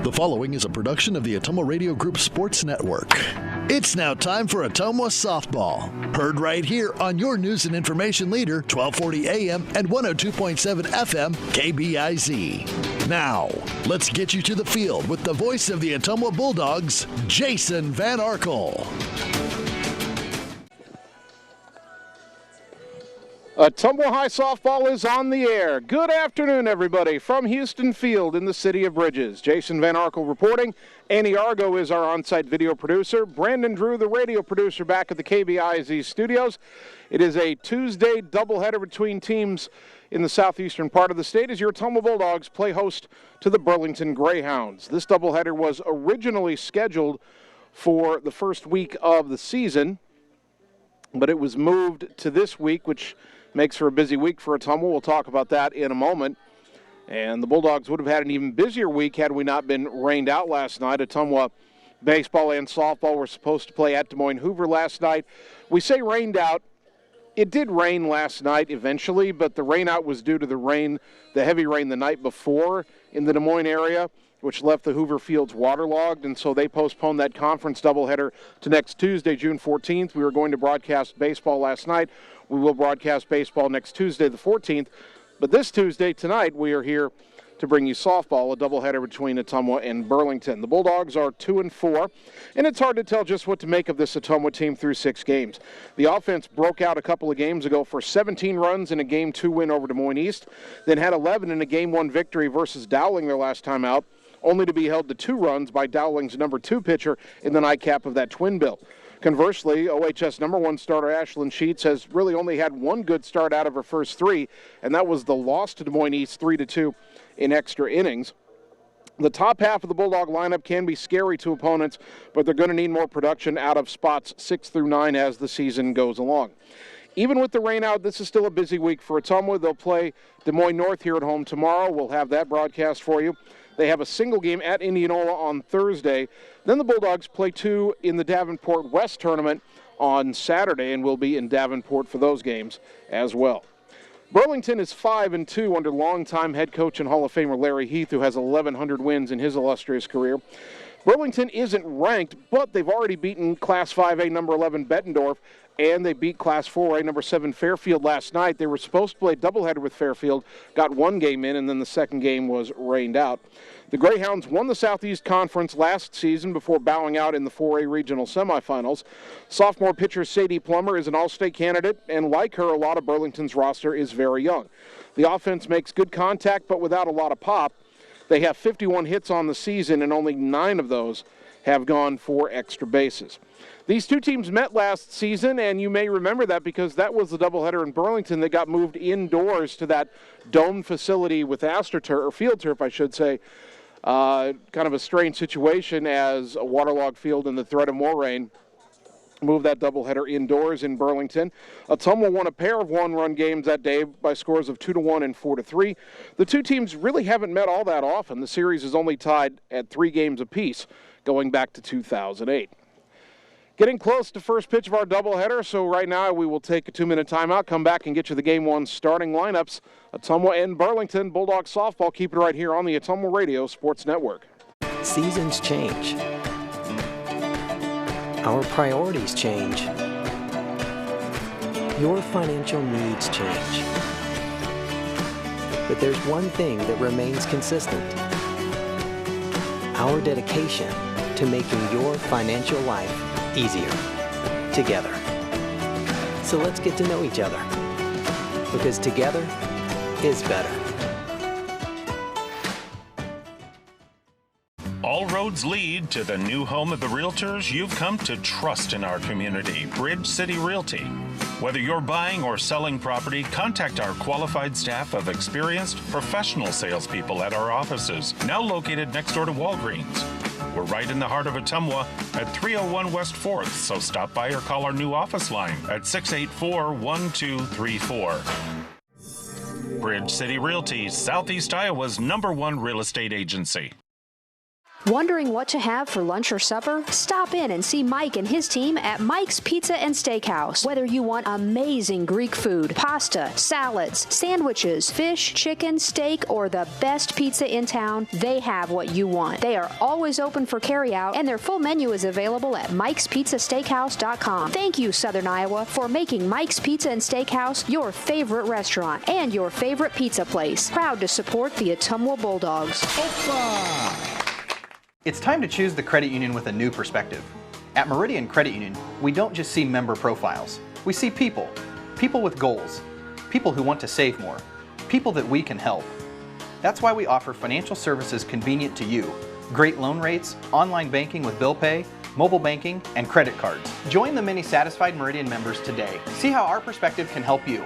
The following is a production of the Ottumwa Radio Group Sports Network. It's now time for Ottumwa Softball. Heard right here on your news and information leader, 1240 AM and 102.7 FM, KBIZ. Now, let's get you to the field with the voice of the Ottumwa Bulldogs, Jason Van Arkel. Ottumwa High Softball is on the air. Good afternoon, everybody, from Houston Field in the City of Bridges. Jason Van Arkel reporting. Annie Argo is our on-site video producer. Brandon Drew, the radio producer, back at the KBIZ studios. It is a Tuesday doubleheader between teams in the southeastern part of the state as your Ottumwa Bulldogs play host to the Burlington Grayhounds. This doubleheader was originally scheduled for the first week of the season, but it was moved to this week, which makes for a busy week for Ottumwa. We'll talk about that in a moment. And the Bulldogs would have had an even busier week had we not been rained out last night. Ottumwa baseball and softball were supposed to play at Des Moines Hoover last night. We say rained out. It did rain last night eventually, but the rain out was due to the heavy rain the night before in the Des Moines area, which left the Hoover fields waterlogged, and so they postponed that conference doubleheader to next Tuesday, June 14th. We were going to broadcast baseball last night. We will broadcast baseball next Tuesday, the 14th. But this Tuesday, tonight, we are here to bring you softball, a doubleheader between Ottumwa and Burlington. The Bulldogs are 2-4, and it's hard to tell just what to make of this Ottumwa team through 6 games. The offense broke out a couple of games ago for 17 runs in a Game 2 win over Des Moines East, then had 11 in a Game 1 victory versus Dowling their last time out, only to be held to 2 runs by Dowling's number 2 pitcher in the nightcap of that twin bill. Conversely, OHS number 1 starter Ashlyn Sheets has really only had one good start out of her first 3, and that was the loss to Des Moines East 3-2 in extra innings. The top half of the Bulldog lineup can be scary to opponents, but they're going to need more production out of spots 6 through 9 as the season goes along. Even with the rain out, this is still a busy week for Ottumwa. They'll play Des Moines North here at home tomorrow. We'll have that broadcast for you. They have a single game at Indianola on Thursday. Then the Bulldogs play 2 in the Davenport West tournament on Saturday, and we'll be in Davenport for those games as well. Burlington is 5-2 under longtime head coach and Hall of Famer Larry Heath, who has 1,100 wins in his illustrious career. Burlington isn't ranked, but they've already beaten Class 5A number 11 Bettendorf, and they beat Class 4A number 7 Fairfield last night. They were supposed to play a doubleheader with Fairfield, got one game in, and then the second game was rained out. The Greyhounds won the Southeast Conference last season before bowing out in the 4A regional semifinals. Sophomore pitcher Sadie Plummer is an all-state candidate, and like her, a lot of Burlington's roster is very young. The offense makes good contact, but without a lot of pop. They have 51 hits on the season, and only 9 of those have gone for extra bases. These two teams met last season, and you may remember that because that was the doubleheader in Burlington that got moved indoors to that dome facility with AstroTurf, or Field Turf, I should say. Kind of a strange situation as a waterlogged field and the threat of more rain moved that doubleheader indoors in Burlington. Ottumwa won a pair of one-run games that day by scores of 2-1 and 4-3. The two teams really haven't met all that often. The series is only tied at 3 games apiece going back to 2008. Getting close to first pitch of our doubleheader, so right now we will take a 2-minute timeout, come back and get you the Game 1 starting lineups. Ottumwa and Burlington Bulldog softball. Keep it right here on the Ottumwa Radio Sports Network. Seasons change. Our priorities change. Your financial needs change. But there's one thing that remains consistent. Our dedication to making your financial life easier together. So let's get to know each other, because together is better. All roads lead to the new home of the realtors you've come to trust in our community, Bridge City Realty. Whether you're buying or selling property, contact our qualified staff of experienced professional salespeople at our offices, now located next door to Walgreens. We're right in the heart of Ottumwa at 301 West 4th, so stop by or call our new office line at 684-1234. Bridge City Realty, Southeast Iowa's #1 real estate agency. Wondering what to have for lunch or supper? Stop in and see Mike and his team at Mike's Pizza and Steakhouse. Whether you want amazing Greek food, pasta, salads, sandwiches, fish, chicken, steak, or the best pizza in town, they have what you want. They are always open for carryout, and their full menu is available at mikespizzasteakhouse.com. Thank you, Southern Iowa, for making Mike's Pizza and Steakhouse your favorite restaurant and your favorite pizza place. Proud to support the Ottumwa Bulldogs. Opa! It's time to choose the credit union with a new perspective. At Meridian Credit Union, we don't just see member profiles. We see people. People with goals. People who want to save more. People that we can help. That's why we offer financial services convenient to you. Great loan rates, online banking with bill pay, mobile banking, and credit cards. Join the many satisfied Meridian members today. See how our perspective can help you.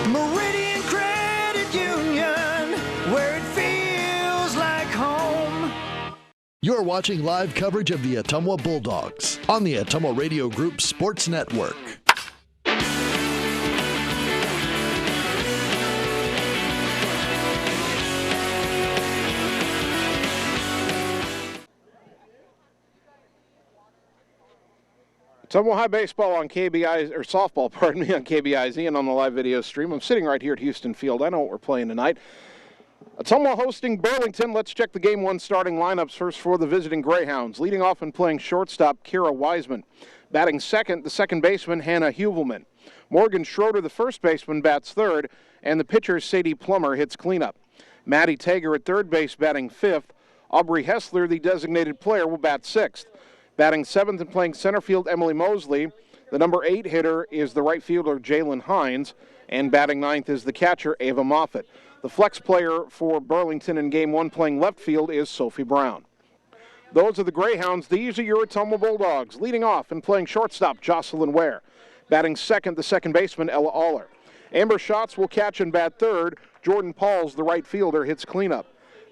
Meridian Credit Union, where it feels like home. You're watching live coverage of the Ottumwa Bulldogs on the Ottumwa Radio Group Sports Network. Ottumwa High baseball on KBI, or softball, pardon me, on KBIZ and on the live video stream. I'm sitting right here at Houston Field. I know what we're playing tonight. Ottumwa hosting Burlington. Let's check the Game 1 starting lineups first for the visiting Greyhounds. Leading off and playing shortstop, Kira Wiseman. Batting second, the second baseman, Hannah Huvelman. Morgan Schroeder, the first baseman, bats third, and the pitcher, Sadie Plummer, hits cleanup. Maddie Tager at third base, batting fifth. Aubrey Hessler, the designated player, will bat sixth. Batting seventh and playing center field, Emily Mosley. The number 8 hitter is the right fielder, Jalen Hines, and batting ninth is the catcher, Ava Moffitt. The flex player for Burlington in Game 1 playing left field is Sophie Brown. Those are the Greyhounds. These are your Ottumwa Bulldogs. Leading off and playing shortstop, Jocelyn Ware. Batting second, the second baseman, Ella Aller. Amber Schatz will catch and bat third. Jordan Pauls, the right fielder, hits cleanup.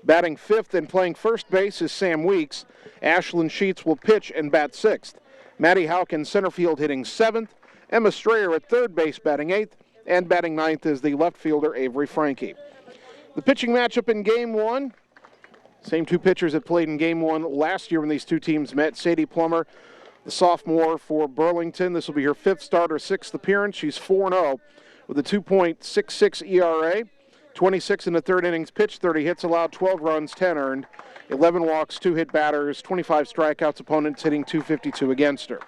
Batting fifth and playing first base is Sam Weeks. Ashlyn Sheets will pitch and bat sixth. Maddie Hawkins, center field, hitting seventh. Emma Strayer at third base, batting eighth. And batting ninth is the left fielder, Avery Frankie. The pitching matchup in Game 1, same two pitchers that played in Game 1 last year when these two teams met. Sadie Plummer, the sophomore for Burlington. This will be her fifth start, her sixth appearance. She's 4-0 with a 2.66 ERA, 26 in the third innings pitched, 30 hits allowed, 12 runs, 10 earned, 11 walks, 2 hit batters, 25 strikeouts, opponents hitting .252 against her.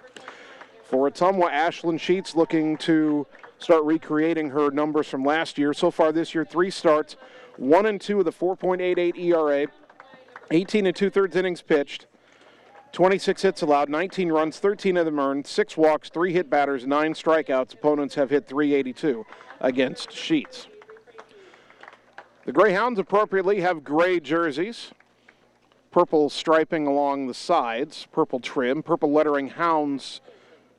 For Ottumwa, Ashlyn Sheets looking to start recreating her numbers from last year. So far this year, 3 starts, 1-2 with a 4.88 ERA, 18 2/3 innings pitched, 26 hits allowed, 19 runs, 13 of them earned, 6 walks, 3 hit batters, 9 strikeouts. Opponents have hit .382 against Sheets. The Greyhounds appropriately have gray jerseys, purple striping along the sides, purple trim, purple lettering, Hounds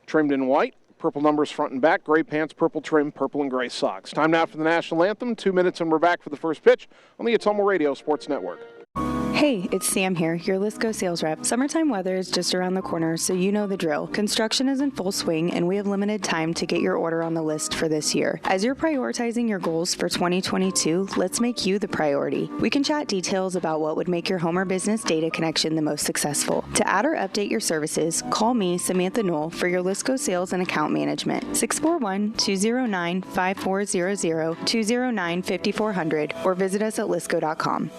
trimmed in white. Purple numbers front and back, gray pants, purple trim, purple and gray socks. Time now for the national anthem. 2 minutes and we're back for the first pitch on the Ottumwa Radio Sports Network. Hey, it's Sam here, your Lisco sales rep. Summertime weather is just around the corner, so you know the drill. Construction is in full swing, and we have limited time to get your order on the list for this year. As you're prioritizing your goals for 2022, let's make you the priority. We can chat details about what would make your home or business data connection the most successful. To add or update your services, call me, Samantha Knoll, for your Lisco sales and account management. 641-209-5400, 209-5400, or visit us at lisco.com.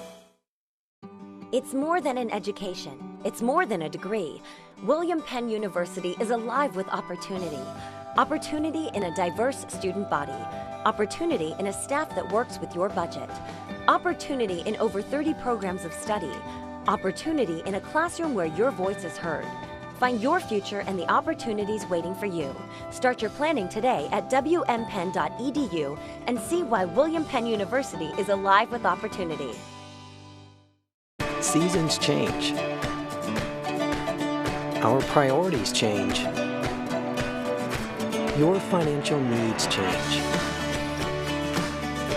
It's more than an education. It's more than a degree. William Penn University is alive with opportunity. Opportunity in a diverse student body. Opportunity in a staff that works with your budget. Opportunity in over 30 programs of study. Opportunity in a classroom where your voice is heard. Find your future and the opportunities waiting for you. Start your planning today at wmpenn.edu and see why William Penn University is alive with opportunity. Seasons change. Our priorities change. Your financial needs change.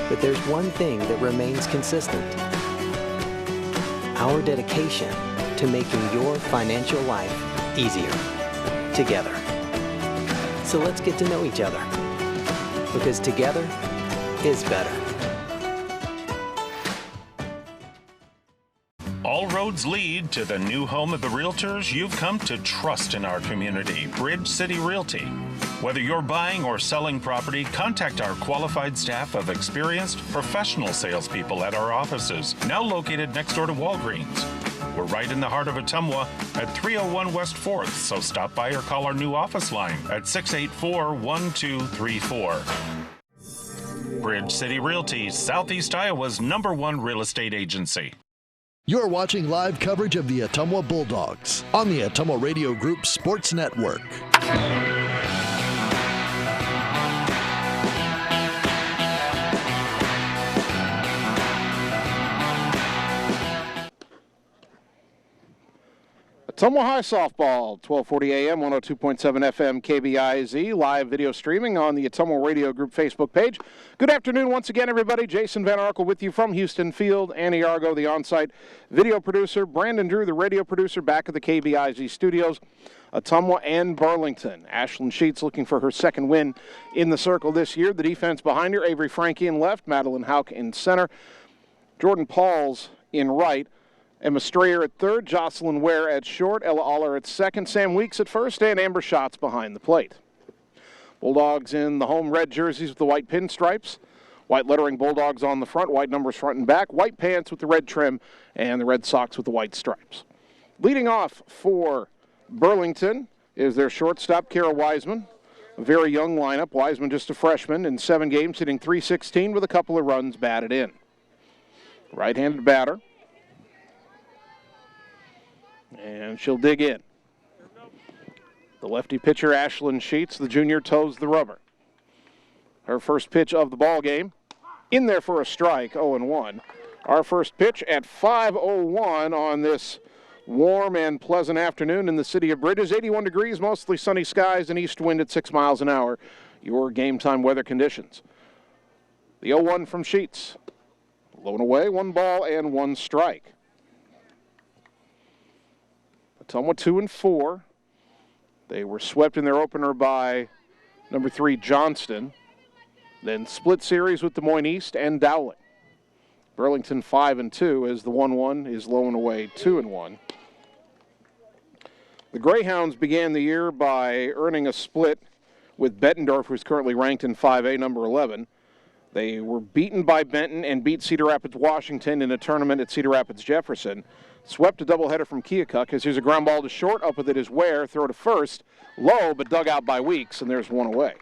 But there's one thing that remains consistent. Our dedication to making your financial life easier together. So let's get to know each other, because together is better. All roads lead to the new home of the realtors you've come to trust in our community, Bridge City Realty. Whether you're buying or selling property, contact our qualified staff of experienced, professional salespeople at our offices, now located next door to Walgreens. We're right in the heart of Ottumwa at 301 West 4th, so stop by or call our new office line at 684-1234. Bridge City Realty, Southeast Iowa's #1 real estate agency. You're watching live coverage of the Ottumwa Bulldogs on the Ottumwa Radio Group Sports Network. Ottumwa High Softball, 1240 AM, 102.7 FM, KBIZ, live video streaming on the Ottumwa Radio Group Facebook page. Good afternoon once again, everybody. Jason Van Arkel with you from Houston Field. Annie Argo, the on-site video producer. Brandon Drew, the radio producer, back at the KBIZ studios. Ottumwa and Burlington. Ashlyn Sheets looking for her second win in the circle this year. The defense behind her, Avery Frankie in left, Madeline Hauk in center, Jordan Pauls in right. Emma Strayer at third, Jocelyn Ware at short, Ella Aller at second, Sam Weeks at first, and Amber Schatz behind the plate. Bulldogs in the home red jerseys with the white pinstripes. White lettering Bulldogs on the front, white numbers front and back, white pants with the red trim, and the red socks with the white stripes. Leading off for Burlington is their shortstop, Kara Wiseman. A very young lineup. Wiseman just a freshman in 7 games, hitting .316 with a couple of runs batted in. Right-handed batter. And she'll dig in. The lefty pitcher, Ashlyn Sheets, the junior, toes the rubber. Her first pitch of the ball game. In there for a strike, 0-1. Our first pitch at 5:01 on this warm and pleasant afternoon in the city of Bridges. 81 degrees, mostly sunny skies, and east wind at 6 miles an hour. Your game time weather conditions. The 0-1 from Sheets. Low and away, 1 ball and 1 strike. Ottumwa 2-4. They were swept in their opener by number 3 Johnston. Then split series with Des Moines East and Dowling. Burlington 5-2 as the 1-1 is low and away 2-1. The Grayhounds began the year by earning a split with Bettendorf, who's currently ranked in 5A, number 11. They were beaten by Benton and beat Cedar Rapids, Washington in a tournament at Cedar Rapids, Jefferson. Swept a doubleheader from Keokuk as here's a ground ball to short. Up with it is Ware. Throw to first. Low, but dug out by Weeks, and there's 1 away.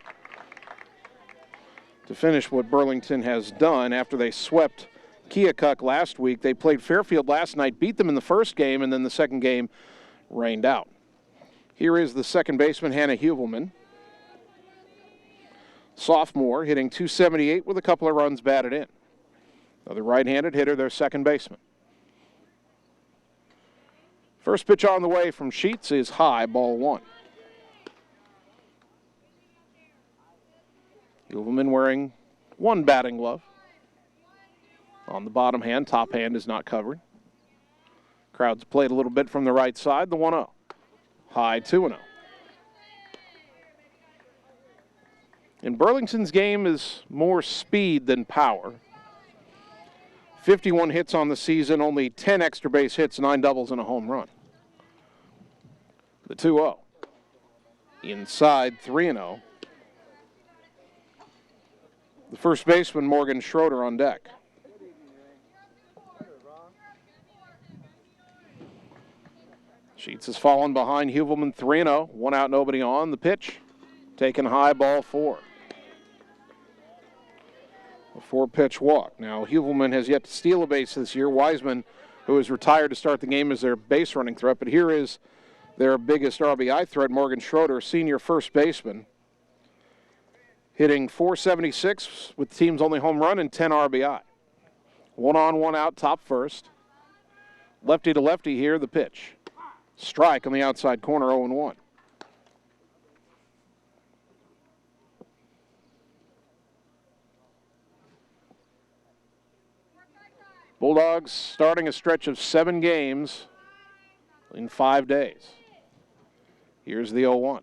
To finish what Burlington has done after they swept Keokuk last week, they played Fairfield last night, beat them in the first game, and then the second game rained out. Here is the second baseman, Hannah Huvelman. Sophomore, hitting .278 with a couple of runs batted in. Another right-handed hitter, their second baseman. First pitch on the way from Sheets is high, ball 1. Huvelman wearing 1 batting glove. On the bottom hand, top hand is not covered. Crowd's played a little bit from the right side, the 1-0. High, 2-0. And Burlington's game is more speed than power. 51 hits on the season, only 10 extra base hits, 9 doubles, and a home run. The 2-0. Inside, 3-0. The first baseman, Morgan Schroeder, on deck. Sheets has fallen behind Huvelman, 3-0. 1 out, nobody on. The pitch, taken high, ball 4. A 4-pitch walk. Now, Huvelman has yet to steal a base this year. Wiseman, who is retired to start the game, is their base running threat. But here is their biggest RBI threat, Morgan Schroeder, senior first baseman, hitting .476 with the team's only home run and 10 RBI. 1 on, 1 out, top first. Lefty to lefty here, the pitch. Strike on the outside corner, 0-1. Bulldogs starting a stretch of 7 games in 5 days. Here's the 0-1.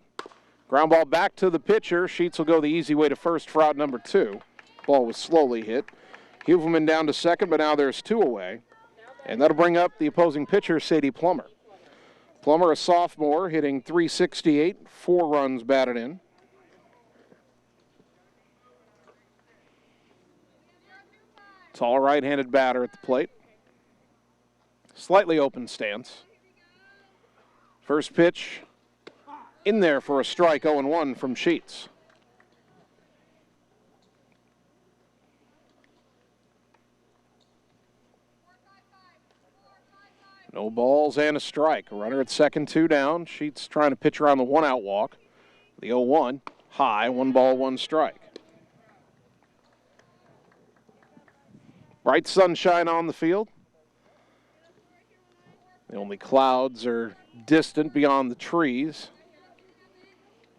Ground ball back to the pitcher. Sheets will go the easy way to first for out number 2. Ball was slowly hit. Huvelman down to second, but now there's 2 away. And that'll bring up the opposing pitcher, Sadie Plummer. Plummer, a sophomore, hitting .368, 4 runs batted in. Tall right-handed batter at the plate. Slightly open stance. First pitch in there for a strike, 0-1 from Sheets. No balls and a strike. A runner at second, 2 down. Sheets trying to pitch around the 1-out walk. The 0-1, high, 1 ball, 1 strike. Bright sunshine on the field. The only clouds are distant beyond the trees.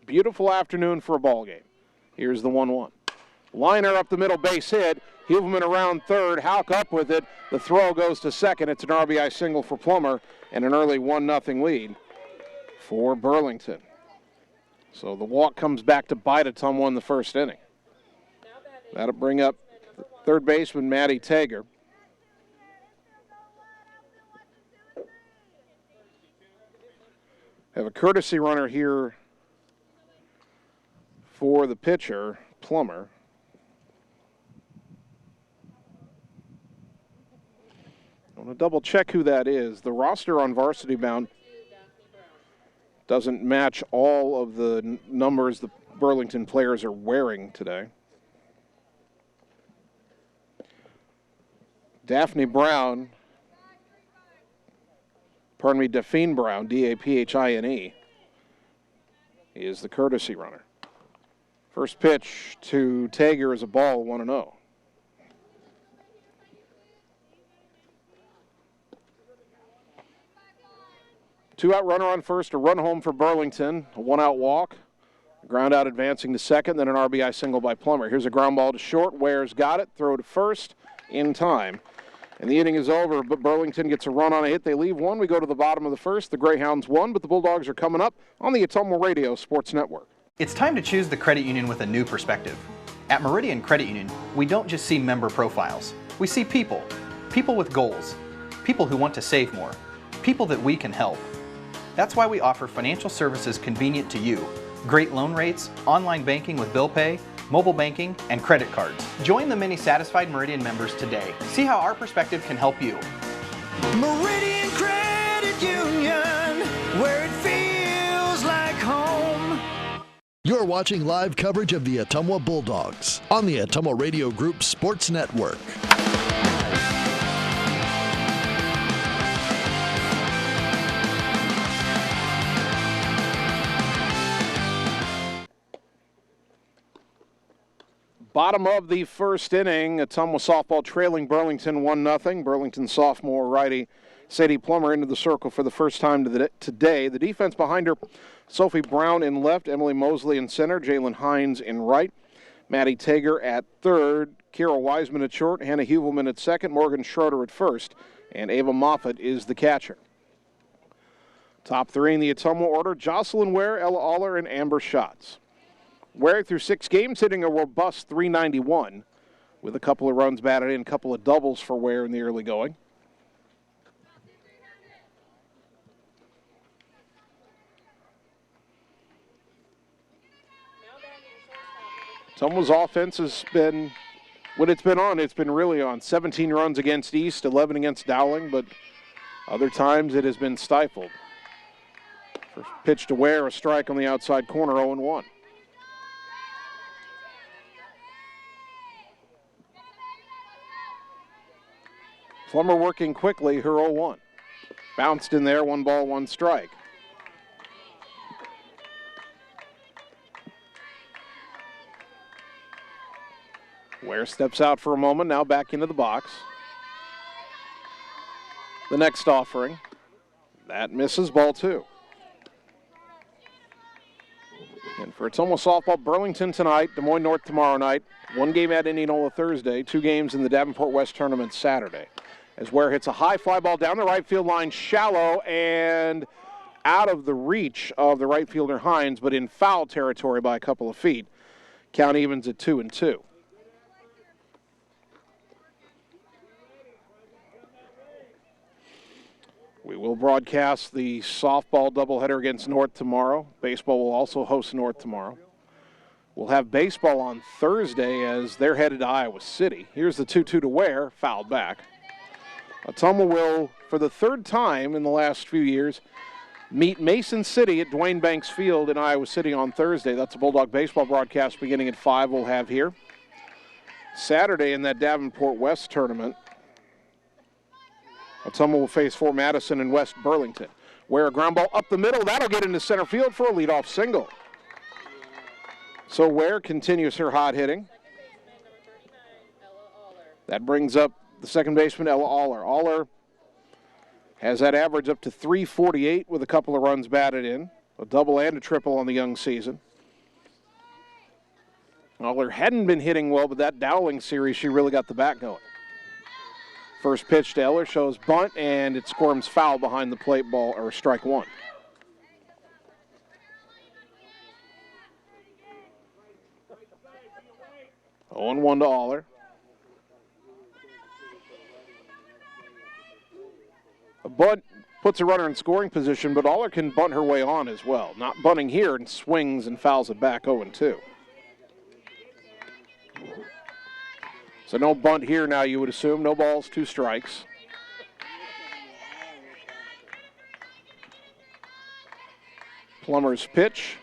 Beautiful afternoon for a ball game. Here's the 1-1. Liner up the middle, base hit. Huvelman around third, Houck up with it. The throw goes to second. It's an RBI single for Plummer and an early 1-0 lead for Burlington. So the walk comes back to bite Ottumwa in the first inning. That'll bring up third baseman Maddie Tager. Have a courtesy runner here for the pitcher, Plummer. I want to double check who that is. The roster on Varsity Bound doesn't match all of the numbers the Burlington players are wearing today. Daphne Brown, Daphine Brown, D-A-P-H-I-N-E, is the courtesy runner. First pitch to Tager is a ball, 1-0. Two-out runner on first, a run home for Burlington, a 1-out walk, a ground out advancing to second, then an RBI single by Plummer. Here's a ground ball to short, Ware's got it, throw to first in time. And the inning is over, but Burlington gets a run on a hit. They leave one. We go to the bottom of the first. The Greyhounds won, but the Bulldogs are coming up on the Ottumwa Radio Sports Network. It's time to choose the credit union with a new perspective. At Meridian Credit Union, we don't just see member profiles. We see people. People with goals. People who want to save more. People that we can help. That's why we offer financial services convenient to you. Great loan rates, online banking with bill pay, mobile banking, and credit cards. Join the many satisfied Meridian members today. See how our perspective can help you. Meridian Credit Union, where it feels like home. You're watching live coverage of the Ottumwa Bulldogs on the Ottumwa Radio Group Sports Network. Bottom of the first inning, Ottumwa softball trailing Burlington 1-0. Burlington sophomore righty Sadie Plummer into the circle for the first time today. The defense behind her, Sophie Brown in left, Emily Mosley in center, Jalen Hines in right, Maddie Tager at third, Kira Wiseman at short, Hannah Huvelman at second, Morgan Schroeder at first, and Ava Moffett is the catcher. Top three in the Ottumwa order, Jocelyn Ware, Ella Aller, and Amber Schatz. Ware through 6 games hitting a robust .391 with a couple of runs batted in, a couple of doubles for Ware in the early going. Ottumwa's offense has been, when it's been on, it's been really on. 17 runs against East, 11 against Dowling, but other times it has been stifled. First pitch to Ware, a strike on the outside corner, 0-1. Plummer working quickly, her 0-1. Bounced in there, 1 ball, 1 strike. Ware steps out for a moment, now back into the box. The next offering. That misses, ball 2. And for Ottumwa softball, Burlington tonight, Des Moines North tomorrow night, 1 game at Indianola Thursday, 2 games in the Davenport West tournament Saturday. As Ware hits a high fly ball down the right field line, shallow and out of the reach of the right fielder Hines, but in foul territory by a couple of feet. Count evens at 2-2. We will broadcast the softball doubleheader against North tomorrow. Baseball will also host North tomorrow. We'll have baseball on Thursday as they're headed to Iowa City. Here's the 2-2 to Ware, fouled back. Ottumwa will, for the third time in the last few years, meet Mason City at Dwayne Banks Field in Iowa City on Thursday. That's a Bulldog baseball broadcast beginning at 5 we'll have here. Saturday in that Davenport West tournament, Ottumwa will face Fort Madison and West Burlington. Where a ground ball up the middle, that'll get into center field for a leadoff single. So Ware continues her hot hitting. That brings up the second baseman, Ella Aller. Aller has that average up to 348 with a couple of runs batted in. A double and a triple on the young season. Aller hadn't been hitting well, but that Dowling series, she really got the bat going. First pitch to Eller shows bunt, and it squirms foul behind the plate, ball, or strike one. Oh, 0-1 to Aller. A bunt puts a runner in scoring position, but Aller can bunt her way on as well. Not bunting here, and swings and fouls it back 0-2. So no bunt here now, you would assume. No balls, 2 strikes. Plummer's pitch.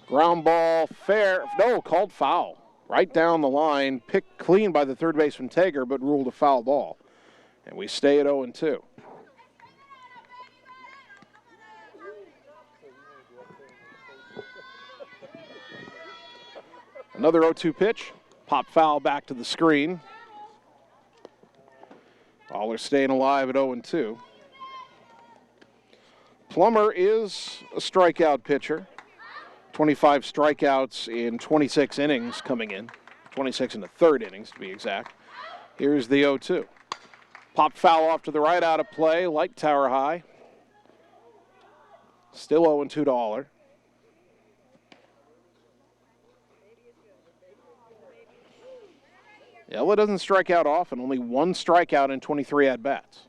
Ground ball, fair. No, called foul. Right down the line. Picked clean by the third baseman Tager, but ruled a foul ball. And we stay at 0-2. Another 0-2 pitch. Pop foul back to the screen. Aller staying alive at 0-2. Plummer is a strikeout pitcher. 25 strikeouts in 26 innings coming in. 26 in the third innings, to be exact. Here's the 0-2. Pop foul off to the right, out of play. Light tower high. Still 0-2 to Aller. Ella doesn't strike out often, only 1 strikeout in 23 at-bats.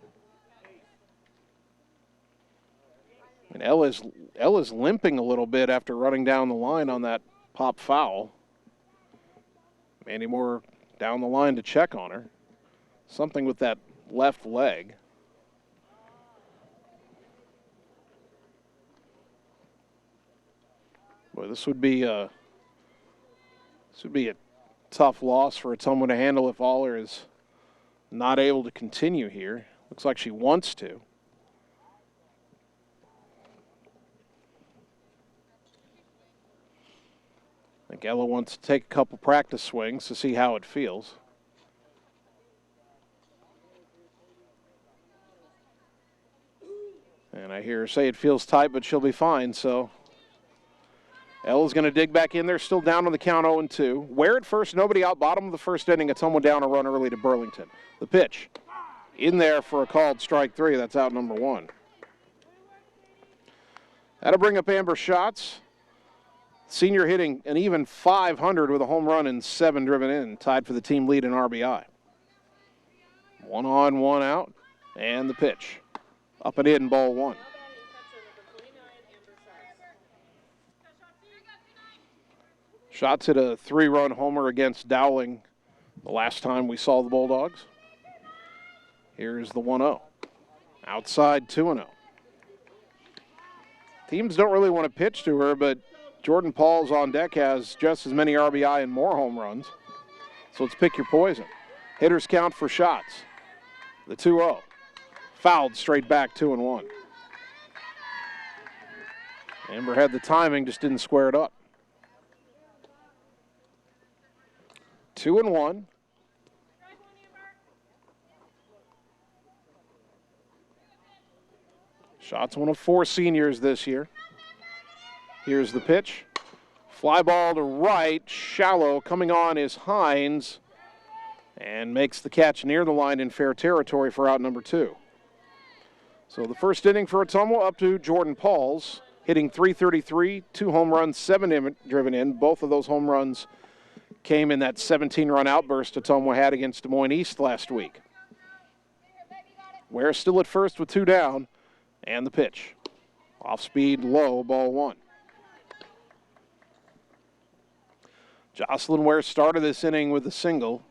And Ella's limping a little bit after running down the line on that pop foul. Mandy Moore down the line to check on her. Something with that left leg. Boy, this would be a tough loss for Ottumwa to handle if Aller is not able to continue here. Looks like she wants to. I think Ella wants to take a couple practice swings to see how it feels. And I hear her say it feels tight, but she'll be fine, so Ella's going to dig back in there, still down on the count 0-2. Ware at first, nobody out, bottom of the first inning. Ottumwa down a run early to Burlington. The pitch in there for a called strike 3. That's out number 1. That'll bring up Amber Schatz. Senior hitting an even .500 with a home run and 7 driven in, tied for the team lead in RBI. 1 on, 1 out, and the pitch. Up and in, ball 1. Schatz hit a 3-run homer against Dowling the last time we saw the Bulldogs. Here's the 1-0. Outside 2-0. Teams don't really want to pitch to her, but Jordan Pauls on deck has just as many RBI and more home runs. So let's pick your poison. Hitters count for Schatz. The 2-0. Fouled straight back 2-1. Amber had the timing, just didn't square it up. 2-1. Schatz, one of 4 seniors this year. Here's the pitch. Fly ball to right, shallow. Coming on is Hines, and makes the catch near the line in fair territory for out number 2. So the first inning for Ottumwa up to Jordan Pauls, hitting .333, 2 home runs, 7 driven in. Both of those home runs came in that 17-run outburst Ottumwa had against Des Moines East last week. Ware still at first with 2 down. And the pitch. Off speed, low, ball one. Jocelyn Ware started this inning with a single.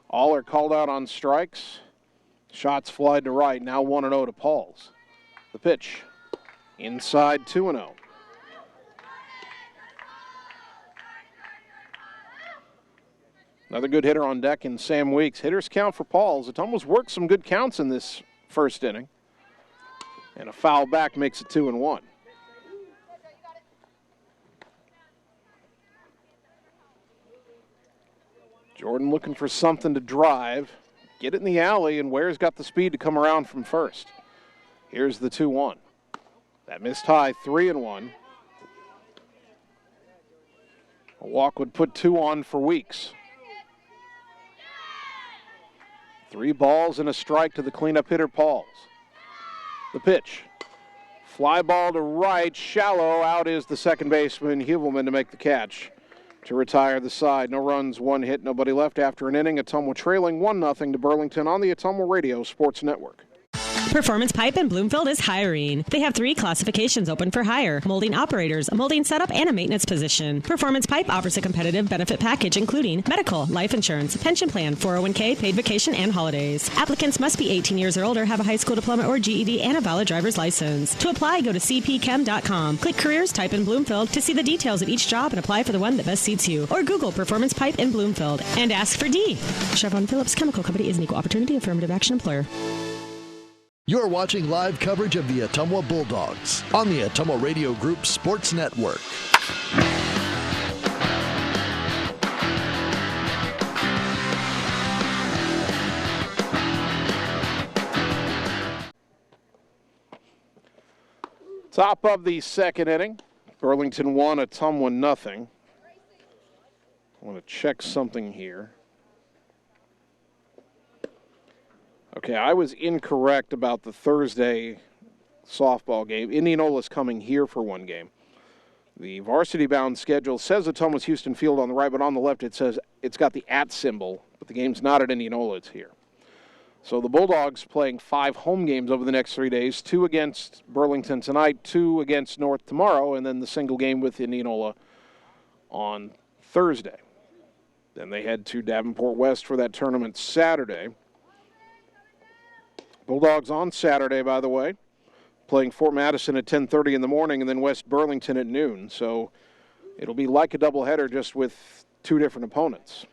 All are called out on strikes. Shots fly to right. Now 1-0 to Pauls. The pitch. Inside 2-0. Another good hitter on deck in Sam Weeks. Hitters count for Pauls. Ottumwa's worked some good counts in this first inning. And a foul back makes it 2-1. Jordan looking for something to drive. Get it in the alley, and Ware's got the speed to come around from first. Here's the 2-1. That missed high, 3-1. A walk would put 2 on for Weeks. 3 balls and a strike to the cleanup hitter, Pauls. The pitch. Fly ball to right, shallow. Out is the second baseman, Hubelman, to make the catch to retire the side. No runs, 1 hit, nobody left after an inning. Ottumwa trailing 1-0 to Burlington on the Ottumwa Radio Sports Network. Performance Pipe in Bloomfield is hiring. They have 3 classifications open for hire: molding operators, a molding setup, and a maintenance position. Performance Pipe offers a competitive benefit package including medical, life insurance, pension plan, 401k, paid vacation, and holidays. Applicants must be 18 years or older, have a high school diploma or GED, and a valid driver's license. To apply, go to cpchem.com. Click Careers, type in Bloomfield to see the details of each job and apply for the one that best suits you. Or Google Performance Pipe in Bloomfield and ask for D. Chevron Phillips Chemical Company is an equal opportunity affirmative action employer. You're watching live coverage of the Ottumwa Bulldogs on the Ottumwa Radio Group Sports Network. Top of the second inning. Burlington 1, Ottumwa 0. I want to check something here. Okay, I was incorrect about the Thursday softball game. Indianola's coming here for one game. The varsity-bound schedule says Ottumwa's Houston Field on the right, but on the left it says it's got the @ symbol, but the game's not at Indianola, it's here. So the Bulldogs playing 5 home games over the next 3 days, 2 against Burlington tonight, 2 against North tomorrow, and then the single game with Indianola on Thursday. Then they head to Davenport West for that tournament Saturday. Bulldogs on Saturday, by the way, playing Fort Madison at 10:30 in the morning and then West Burlington at noon. So it'll be like a doubleheader, just with 2 different opponents.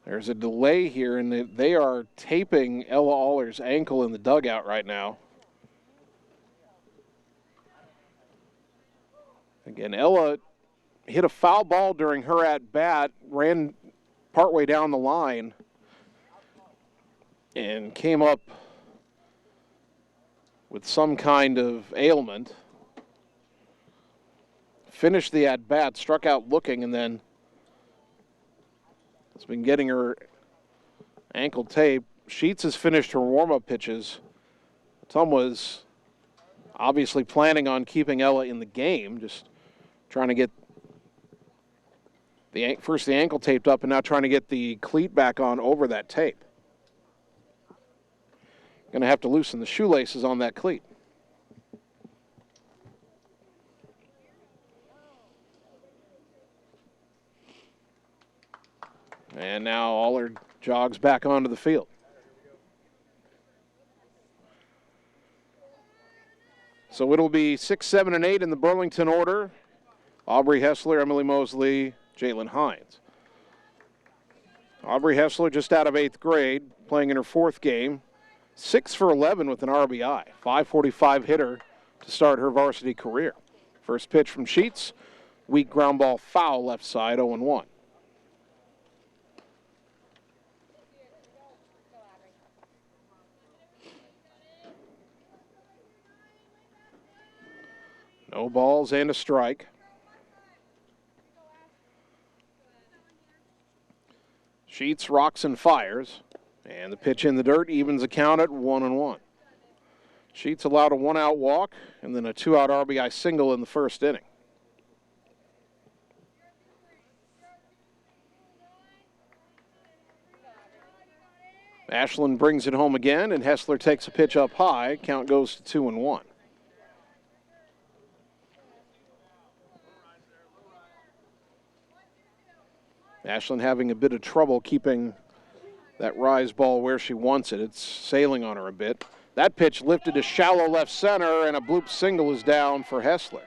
There's a delay here, and they are taping Ella Aller's ankle in the dugout right now. Again, Ella hit a foul ball during her at-bat, ran partway down the line, and came up with some kind of ailment. Finished the at-bat, struck out looking, and then has been getting her ankle taped. Sheets has finished her warm-up pitches. Ottumwa's obviously planning on keeping Ella in the game, just trying to get first the ankle taped up and now trying to get the cleat back on over that tape. Going to have to loosen the shoelaces on that cleat. And now Aller jogs back onto the field. So it'll be 6, 7, and 8 in the Burlington order. Aubrey Hessler, Emily Mosley, Jalen Hines. Aubrey Hessler just out of 8th grade, playing in her 4th game. 6 for 11 with an RBI. 545 hitter to start her varsity career. First pitch from Sheets. Weak ground ball foul left side, 0-1. No balls and a strike. Sheets rocks and fires. And the pitch in the dirt evens the count at 1-1. Sheets allowed a 1-out walk and then a 2-out RBI single in the first inning. Ashland brings it home again, and Hessler takes a pitch up high. Count goes to 2-1. Ashland having a bit of trouble keeping that rise ball where she wants it. It's sailing on her a bit. That pitch lifted to shallow left center, and a bloop single is down for Hessler.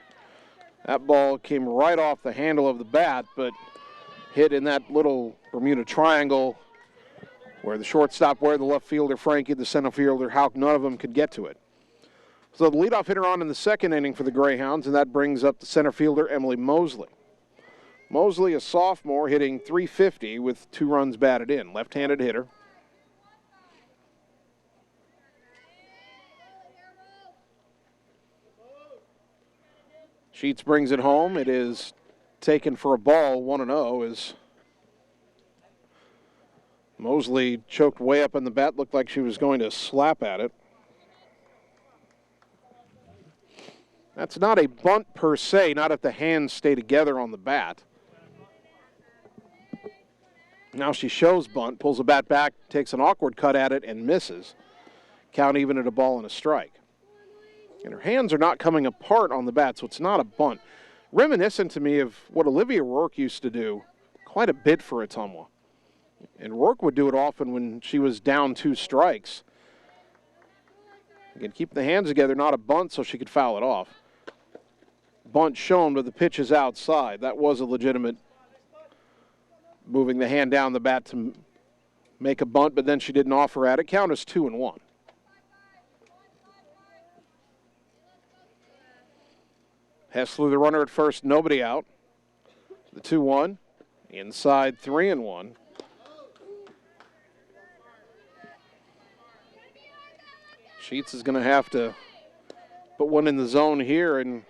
That ball came right off the handle of the bat, but hit in that little Bermuda Triangle where the shortstop, where the left fielder, Frankie, the center fielder, Houck, none of them could get to it. So the leadoff hitter on in the second inning for the Greyhounds, and that brings up the center fielder, Emily Mosley. Mosley, a sophomore, hitting .350 with 2 runs batted in. Left-handed hitter. Sheets brings it home. It is taken for a ball, 1-0, as Mosley choked way up in the bat. Looked like she was going to slap at it. That's not a bunt per se, not if the hands stay together on the bat. Now she shows bunt, pulls the bat back, takes an awkward cut at it, and misses. Count even at a ball and a strike. And her hands are not coming apart on the bat, so it's not a bunt. Reminiscent to me of what Olivia Rourke used to do quite a bit for Ottumwa. And Rourke would do it often when she was down 2 strikes. Again, keep the hands together, not a bunt, so she could foul it off. Bunt shown, but the pitch is outside. That was a legitimate moving the hand down the bat to make a bunt, but then she didn't offer at it. Count is 2-1. Hessler, the runner at first, nobody out. The 2-1, inside 3-1. Sheets is going to have to put one in the zone here and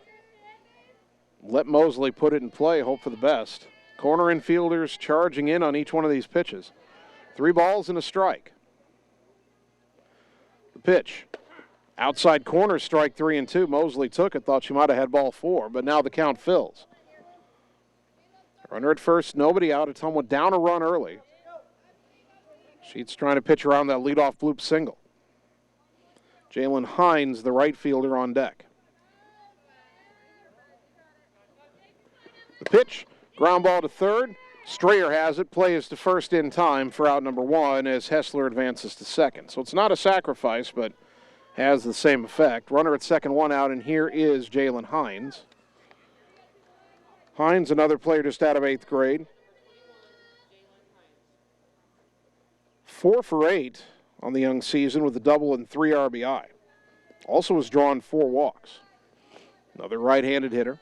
let Mosley put it in play, hope for the best. Corner infielders charging in on each one of these pitches. 3 balls and a strike. The pitch. Outside corner, strike 3-2. Mosley took it, thought she might have had ball 4, but now the count fills. Runner at first, nobody out. Ottumwa down a run early. Sheets trying to pitch around that leadoff bloop single. Jalen Hines, the right fielder, on deck. The pitch, ground ball to third. Strayer has it. Play is to first in time for out number 1 as Hessler advances to second. So it's not a sacrifice, but has the same effect. Runner at second, 1 out, and here is Jalen Hines. Hines, another player just out of 8th grade. 4 for 8 on the young season with a double and 3 RBI. Also has drawn 4 walks. Another right-handed hitter.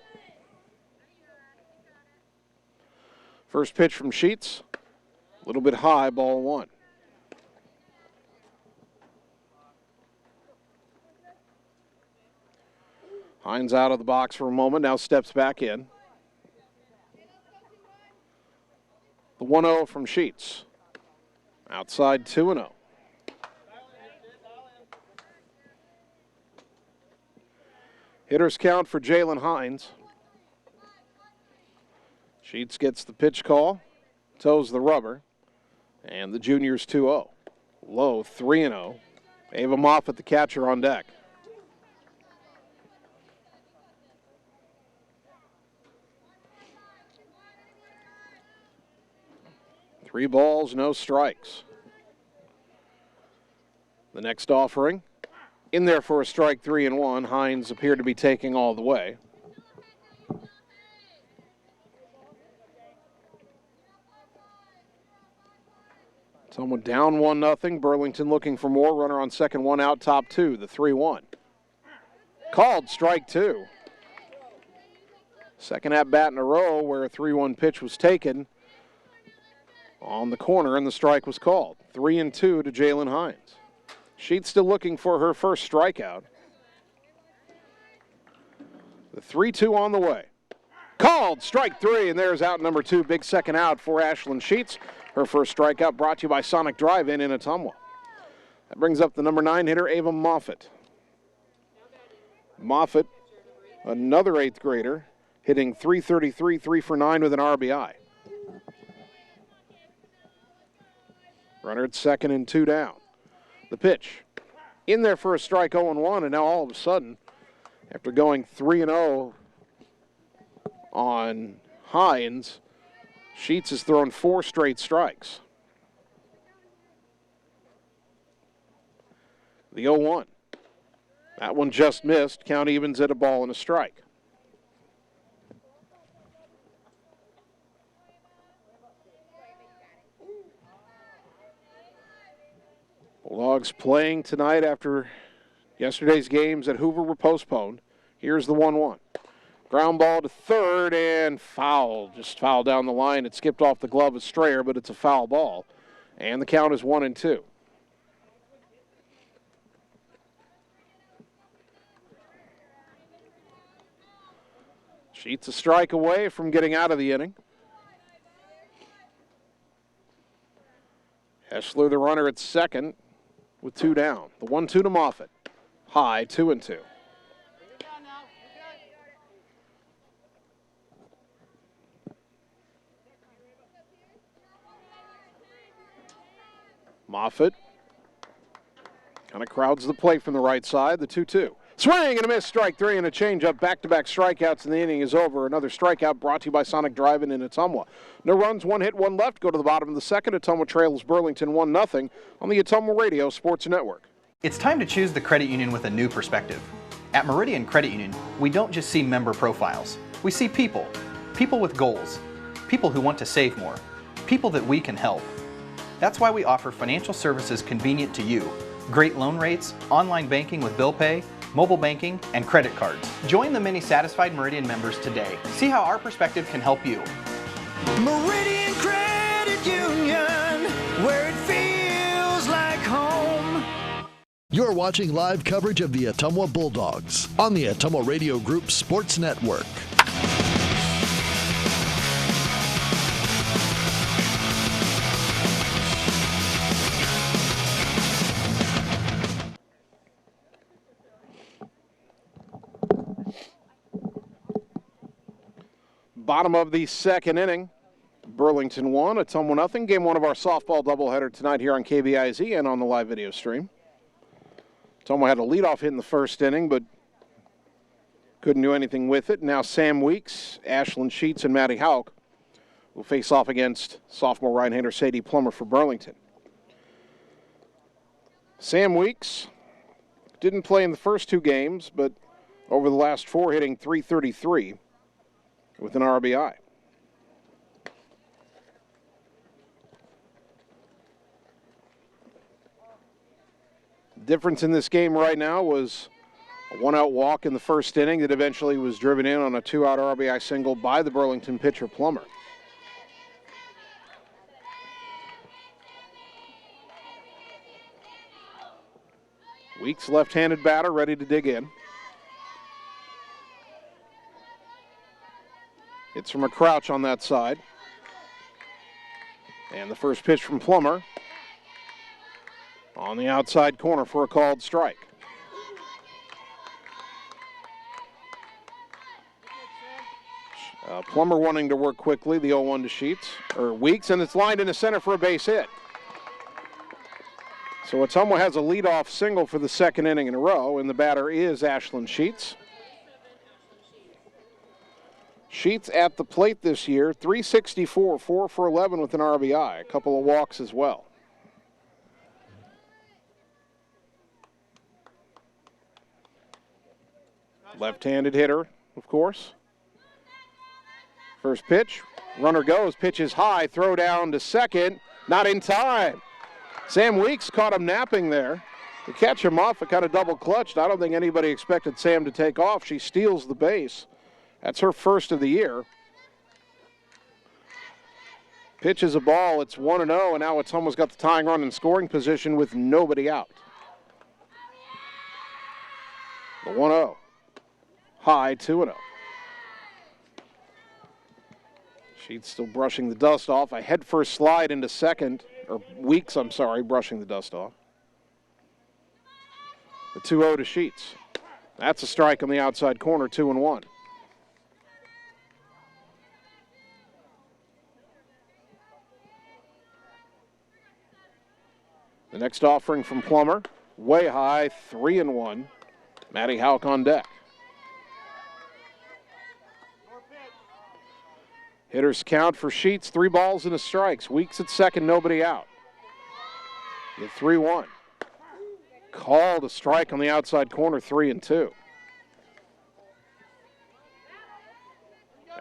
First pitch from Sheets, a little bit high, ball 1. Hines out of the box for a moment, now steps back in. The 1-0 from Sheets. Outside 2-0. Hitters count for Jalen Hines. Sheets gets the pitch call, toes the rubber, and the junior's 2-0. Low 3-0. Ava Moffitt, the catcher, on deck. Three balls, no strikes. The next offering, in there for a strike, 3-1. Hines appeared to be taking all the way. Someone down 1-0. Burlington looking for more. Runner on second, 1 out, top 2, the 3-1. Called strike 2. Second at bat in a row where a 3-1 pitch was taken on the corner and the strike was called. 3-2 to Jalen Hines. She's still looking for her first strikeout. The 3-2 on the way. Called strike 3, and there's out number 2. Big second out for Ashland Sheets. Her first strikeout brought to you by Sonic Drive-In in Ottumwa. That brings up the number 9 hitter, Ava Moffitt. Moffitt, another 8th grader, hitting .333, 3 for 9 with an RBI. Runner at second and 2 down. The pitch. In there for a strike, 0-1, and now all of a sudden, after going 3-0 on Hines, Sheets has thrown 4 straight strikes. The 0-1. That one just missed. Count evens at a ball and a strike. Bulldogs playing tonight after yesterday's games at Hoover were postponed. Here's the 1-1. Ground ball to third and foul. Just foul down the line. It skipped off the glove of Strayer, but it's a foul ball. And the count is 1-2. Sheets a strike away from getting out of the inning. Heschler, the runner at second, with 2 down. The 1-2 to Moffitt. High, 2-2. Moffitt kind of crowds the plate from the right side. The 2-2. Swing and a miss, strike 3 and a changeup. Back-to-back strikeouts, and the inning is over. Another strikeout brought to you by Sonic Drive-In in Ottumwa. No runs, 1 hit, 1 left. Go to the bottom of the second. Ottumwa trails Burlington 1-0 on the Ottumwa Radio Sports Network. It's time to choose the credit union with a new perspective. At Meridian Credit Union, we don't just see member profiles. We see people. People with goals. People who want to save more. People that we can help. That's why we offer financial services convenient to you. Great loan rates, online banking with bill pay, mobile banking, and credit cards. Join the many satisfied Meridian members today. See how our perspective can help you. Meridian Credit Union, where it feels like home. You're watching live coverage of the Ottumwa Bulldogs on the Ottumwa Radio Group Sports Network. Bottom of the second inning. Burlington 1, Ottumwa 0. Game 1 of our softball doubleheader tonight here on KBIZ and on the live video stream. Ottumwa had a leadoff hit in the first inning, but couldn't do anything with it. Now Sam Weeks, Ashlyn Sheets, and Maddie Hauk will face off against sophomore right-hander Sadie Plummer for Burlington. Sam Weeks didn't play in the first 2 games, but over the last 4 hitting .333 with an RBI. The difference in this game right now was a 1-out walk in the first inning that eventually was driven in on a 2-out RBI single by the Burlington pitcher Plummer. Weeks, left-handed batter, ready to dig in. It's from a crouch on that side. And the first pitch from Plummer on the outside corner for a called strike. Plummer wanting to work quickly, the 0-1 to Sheets, or Weeks, and it's lined into center for a base hit. So Ottumwa has a leadoff single for the second inning in a row, and the batter is Ashlyn Sheets. Sheets at the plate this year, .364, 4 for 11 with an RBI, a couple of walks as well. Left-handed hitter, of course. First pitch, runner goes, pitch is high, throw down to second, not in time. Sam Weeks caught him napping there. To catch him off, it kind of double clutched. I don't think anybody expected Sam to take off. She steals the base. That's her first of the year. Pitch is a ball. It's 1-0, and now Ottumwa's got the tying run in scoring position with nobody out. The 1-0. High, 2-0. Sheets still brushing the dust off. A head-first slide into second, or Weeks, I'm sorry, brushing the dust off. The 2-0 to Sheets. That's a strike on the outside corner, 2-1. The next offering from Plummer, way high, 3-1. Maddie Hauk on deck. Hitters count for Sheets, 3 balls and a strike. Weeks at second, nobody out. The 3-1. Called a strike on the outside corner, 3-2.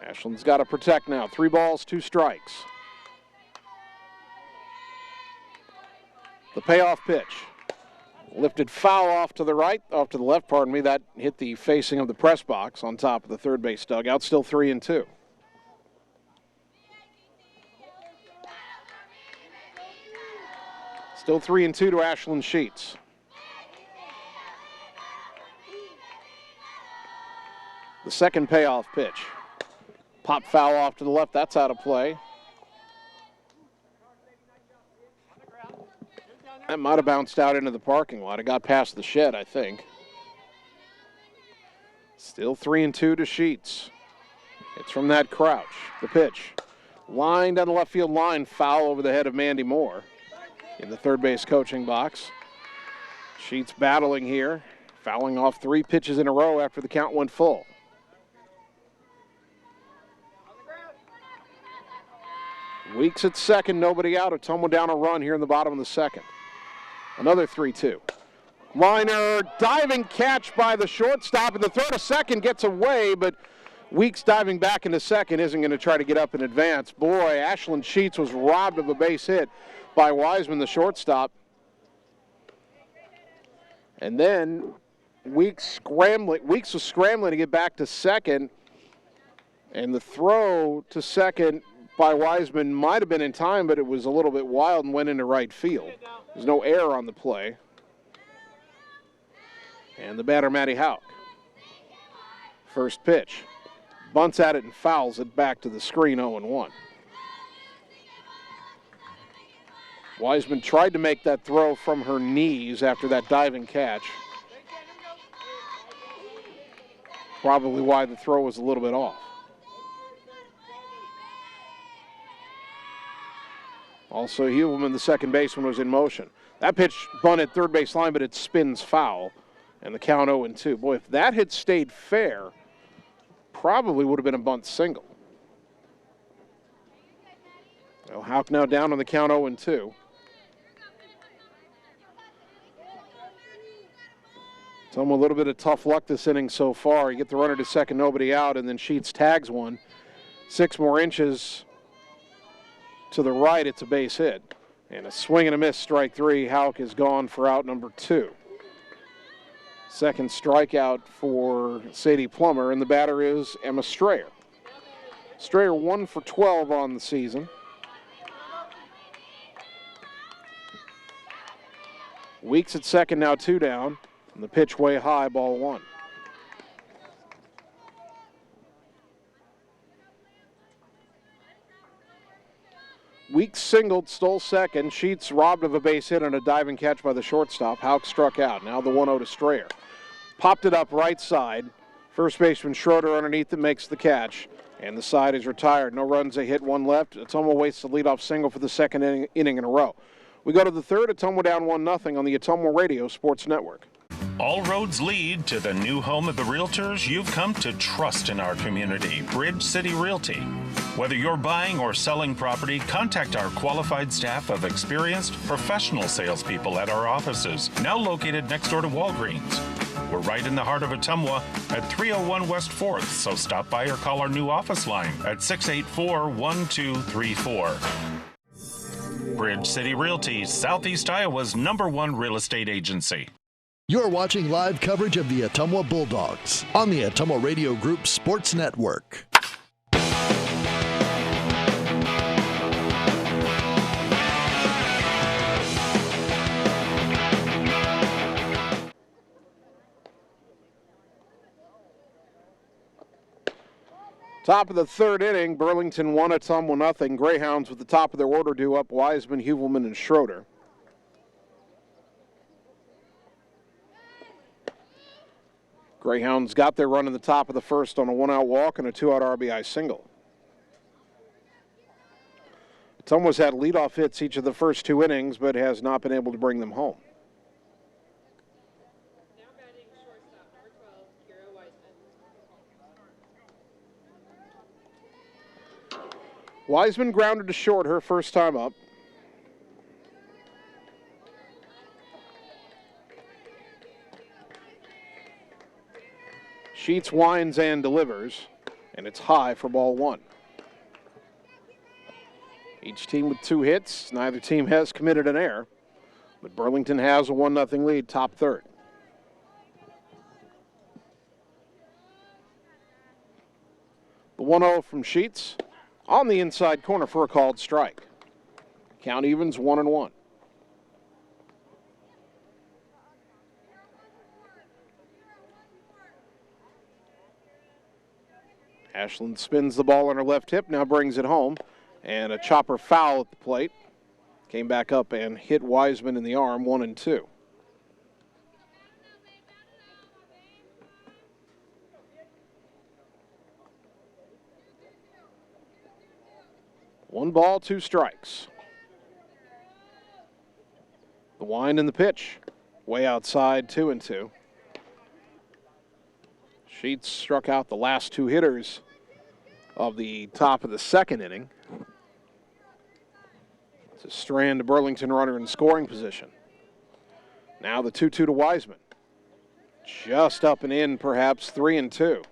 Ashland's got to protect now. 3 balls, 2 strikes. The payoff pitch. Lifted foul off to the left, pardon me. That hit the facing of the press box on top of the third base dugout. Still 3-2. Still 3-2 to Ashland Sheets. The second payoff pitch. Pop foul off to the left. That's out of play. That might have bounced out into the parking lot. It got past the shed, I think. Still 3-2 to Sheets. It's from that crouch. The pitch. Line down the left field line. Foul over the head of Mandy Moore in the third base coaching box. Sheets battling here. Fouling off 3 pitches in a row after the count went full. Weeks at second, nobody out. Ottumwa down a run here in the bottom of the second. Another 3-2. Liner, diving catch by the shortstop, and the throw to second gets away, but Weeks diving back into second isn't going to try to get up in advance. Boy, Ashland Sheets was robbed of a base hit by Wiseman, the shortstop. And then Weeks was scrambling to get back to second, and the throw to second by Wiseman might have been in time, but it was a little bit wild and went into right field. There's no error on the play. And the batter, Maddie Hauk. First pitch. Bunts at it and fouls it back to the screen, 0-1. Wiseman tried to make that throw from her knees after that diving catch. Probably why the throw was a little bit off. Also, Hubelman, the second baseman, was in motion. That pitch bunted third base line, but it spins foul, and the count 0-2. Boy, if that had stayed fair, probably would have been a bunt single. Well, Hauk now down on the count 0-2. Ottumwa a little bit of tough luck this inning so far. You get the runner to second, nobody out, and then Sheets tags one. 6 more inches to the right, it's a base hit. And a swing and a miss, strike 3. Hauk is gone for out number 2. Second strikeout for Sadie Plummer, and the batter is Emma Strayer. Strayer 1 for 12 on the season. Weeks at second, now 2 down, and the pitch way high, ball 1. Weeks singled, stole second. Sheets robbed of a base hit on a diving catch by the shortstop. Hauk struck out. Now the 1-0 to Strayer. Popped it up right side. First baseman Schroeder underneath it makes the catch. And the side is retired. No runs, they hit 1 left. Ottumwa waits the leadoff single for the second inning in a row. We go to the third. Ottumwa down 1-0 on the Ottumwa Radio Sports Network. All roads lead to the new home of the realtors you've come to trust in our community, Bridge City Realty. Whether you're buying or selling property, contact our qualified staff of experienced professional salespeople at our offices, now located next door to Walgreens. We're right in the heart of Ottumwa at 301 West 4th, so stop by or call our new office line at 684-1234. Bridge City Realty, Southeast Iowa's #1 real estate agency. You're watching live coverage of the Ottumwa Bulldogs on the Ottumwa Radio Group Sports Network. Top of the third inning, Burlington 1, Ottumwa 0. Greyhounds with the top of their order due up, Wiseman, Hubelman, and Schroeder. Greyhounds got their run in the top of the first on a 1-out walk and a 2-out RBI single. Ottumwa's had leadoff hits each of the first 2 innings, but has not been able to bring them home. Wiseman grounded to short her first time up. Sheets winds and delivers, and it's high for ball 1. Each team with 2 hits. Neither team has committed an error, but Burlington has a 1-0 lead, top third. The 1-0 from Sheets on the inside corner for a called strike. Count evens 1-1. Ashland spins the ball on her left hip, now brings it home. And a chopper foul at the plate. Came back up and hit Wiseman in the arm, 1-2. One ball, 2 strikes. The wind and the pitch. Way outside, 2-2. Sheets struck out the last 2 hitters of the top of the second inning. It's a strand Burlington runner in scoring position. Now the 2-2 to Wiseman. Just up and in, perhaps 3-2.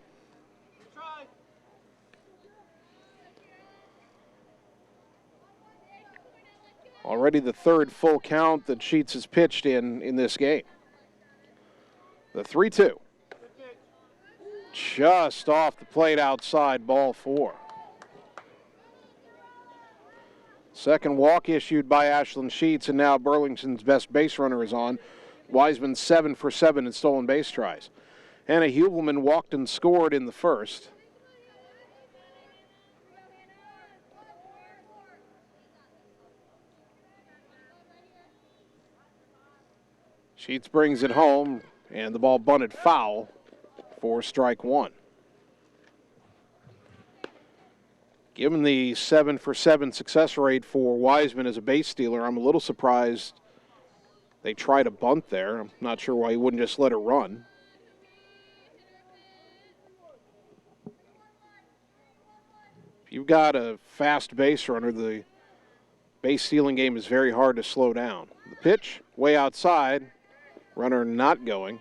Already the third full count that Sheets has pitched in this game. The 3-2. Just off the plate outside, ball 4. Second walk issued by Ashland Sheets, and now Burlington's best base runner is on. Wiseman 7 for 7 in stolen base tries. Hannah Hubelman walked and scored in the first. Sheets brings it home, and the ball bunted foul for strike 1. Given the 7 for 7 success rate for Wiseman as a base stealer, I'm a little surprised they tried a bunt there. I'm not sure why he wouldn't just let her run. If you've got a fast base runner, the base stealing game is very hard to slow down. The pitch, way outside, runner not going.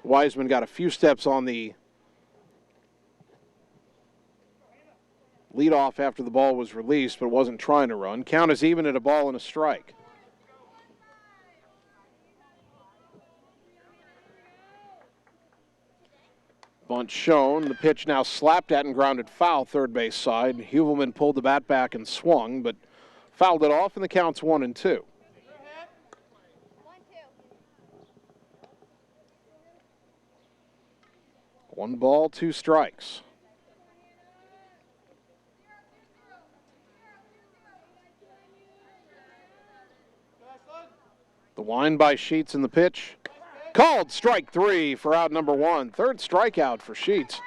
Wiseman got a few steps on the leadoff after the ball was released, but wasn't trying to run. Count is even at a ball and a strike. Bunt shown. The pitch now slapped at and grounded foul third base side. Hubelman pulled the bat back and swung, but fouled it off, and the count's 1-2. One ball, 2 strikes. The wind by Sheets in the pitch. Called strike 3 for out number 1. Third strikeout for Sheets.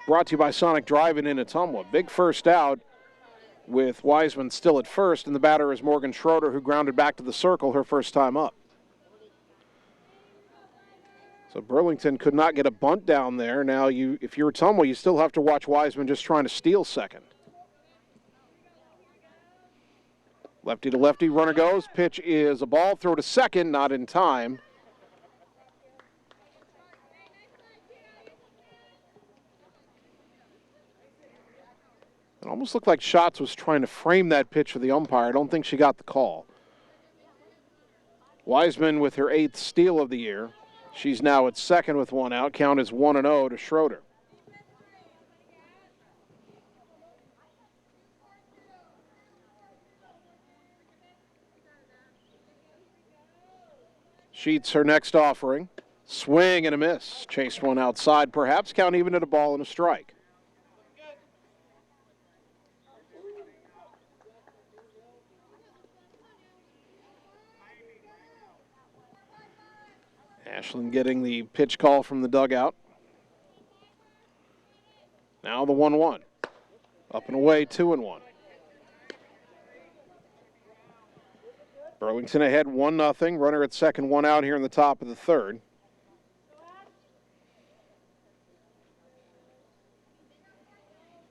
Brought to you by Sonic Drive-In in Ottumwa. Big first out with Wiseman still at first, and the batter is Morgan Schroeder, who grounded back to the circle her first time up. So Burlington could not get a bunt down there. Now, if you're Ottumwa, you still have to watch Wiseman just trying to steal second. Lefty to lefty, runner goes. Pitch is a ball. Throw to second, not in time. It almost looked like Schatz was trying to frame that pitch for the umpire. I don't think she got the call. Wiseman with her 8th steal of the year. She's now at second with 1 out. Count is 1-0 to Schroeder. Sheets her next offering. Swing and a miss. Chased one outside perhaps. Count even at a ball and a strike. Ashland getting the pitch call from the dugout. Now the 1-1. Up and away, 2-1. Burlington ahead 1-0. Runner at second, one out here in the top of the third.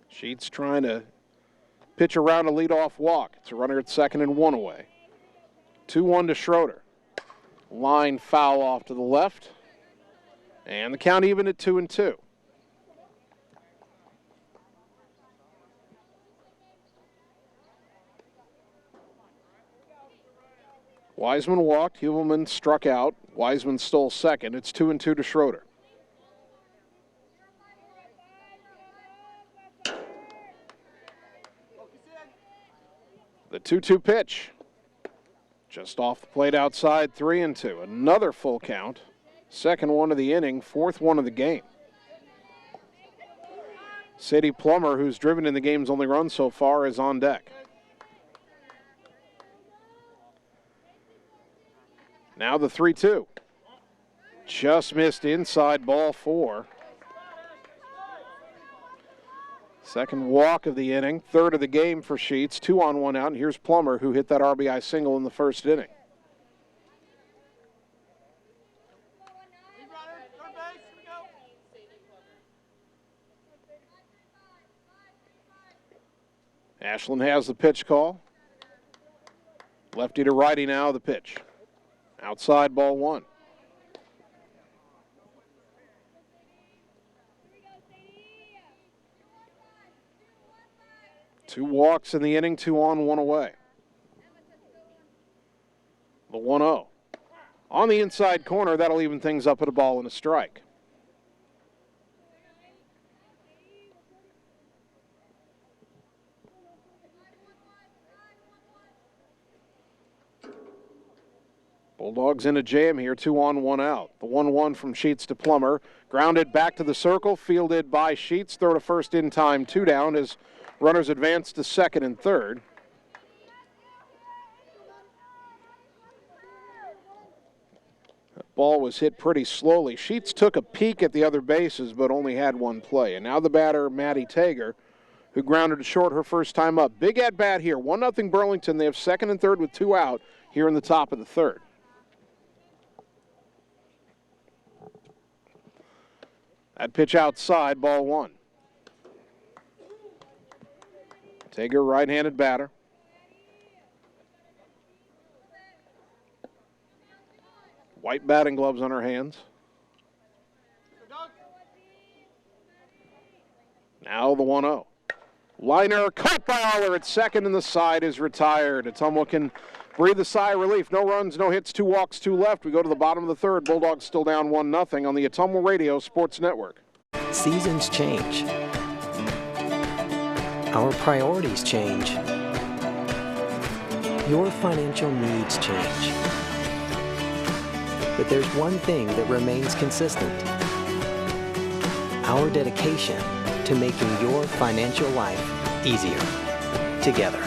Sheets trying to pitch around a leadoff walk. It's a runner at second and one away. 2-1 to Schroeder. Line foul off to the left. And the count even at 2-2. Wiseman walked. Hubelman struck out. Wiseman stole second. It's 2-2 to Schroeder. The 2-2 pitch. Just off the plate outside, 3-2. Another full count. Second one of the inning, fourth one of the game. Sadie Plummer, who's driven in the game's only run so far, is on deck. Now the 3-2. Just missed inside, ball 4. Second walk of the inning, third of the game for Sheets. 2 on, 1 out, and here's Plummer, who hit that RBI single in the first inning. Ashland has the pitch call. Lefty to righty now, the pitch. Outside, ball 1. Two walks in the inning, 2 on, 1 away. The 1-0. On the inside corner, that'll even things up at a ball and a strike. Bulldogs in a jam here, 2 on, 1 out. The 1-1 from Sheets to Plummer. Grounded back to the circle, fielded by Sheets. Throw to first in time, 2 down as runners advance to second and third. That ball was hit pretty slowly. Sheets took a peek at the other bases, but only had one play. And now the batter, Maddie Tager, who grounded to short her first time up. Big at bat here, 1-0 Burlington. They have second and third with 2 out here in the top of the third. That pitch outside, ball 1. Tager, right-handed batter. White batting gloves on her hands. Now the 1-0. Liner caught by Aller at second, and the side is retired. Ottumwa can breathe a sigh of relief. No runs, no hits, 2 walks, 2 left. We go to the bottom of the third. Bulldogs still down 1-0 on the Ottumwa Radio Sports Network. Seasons change. Our priorities change. Your financial needs change. But there's one thing that remains consistent. Our dedication to making your financial life easier together.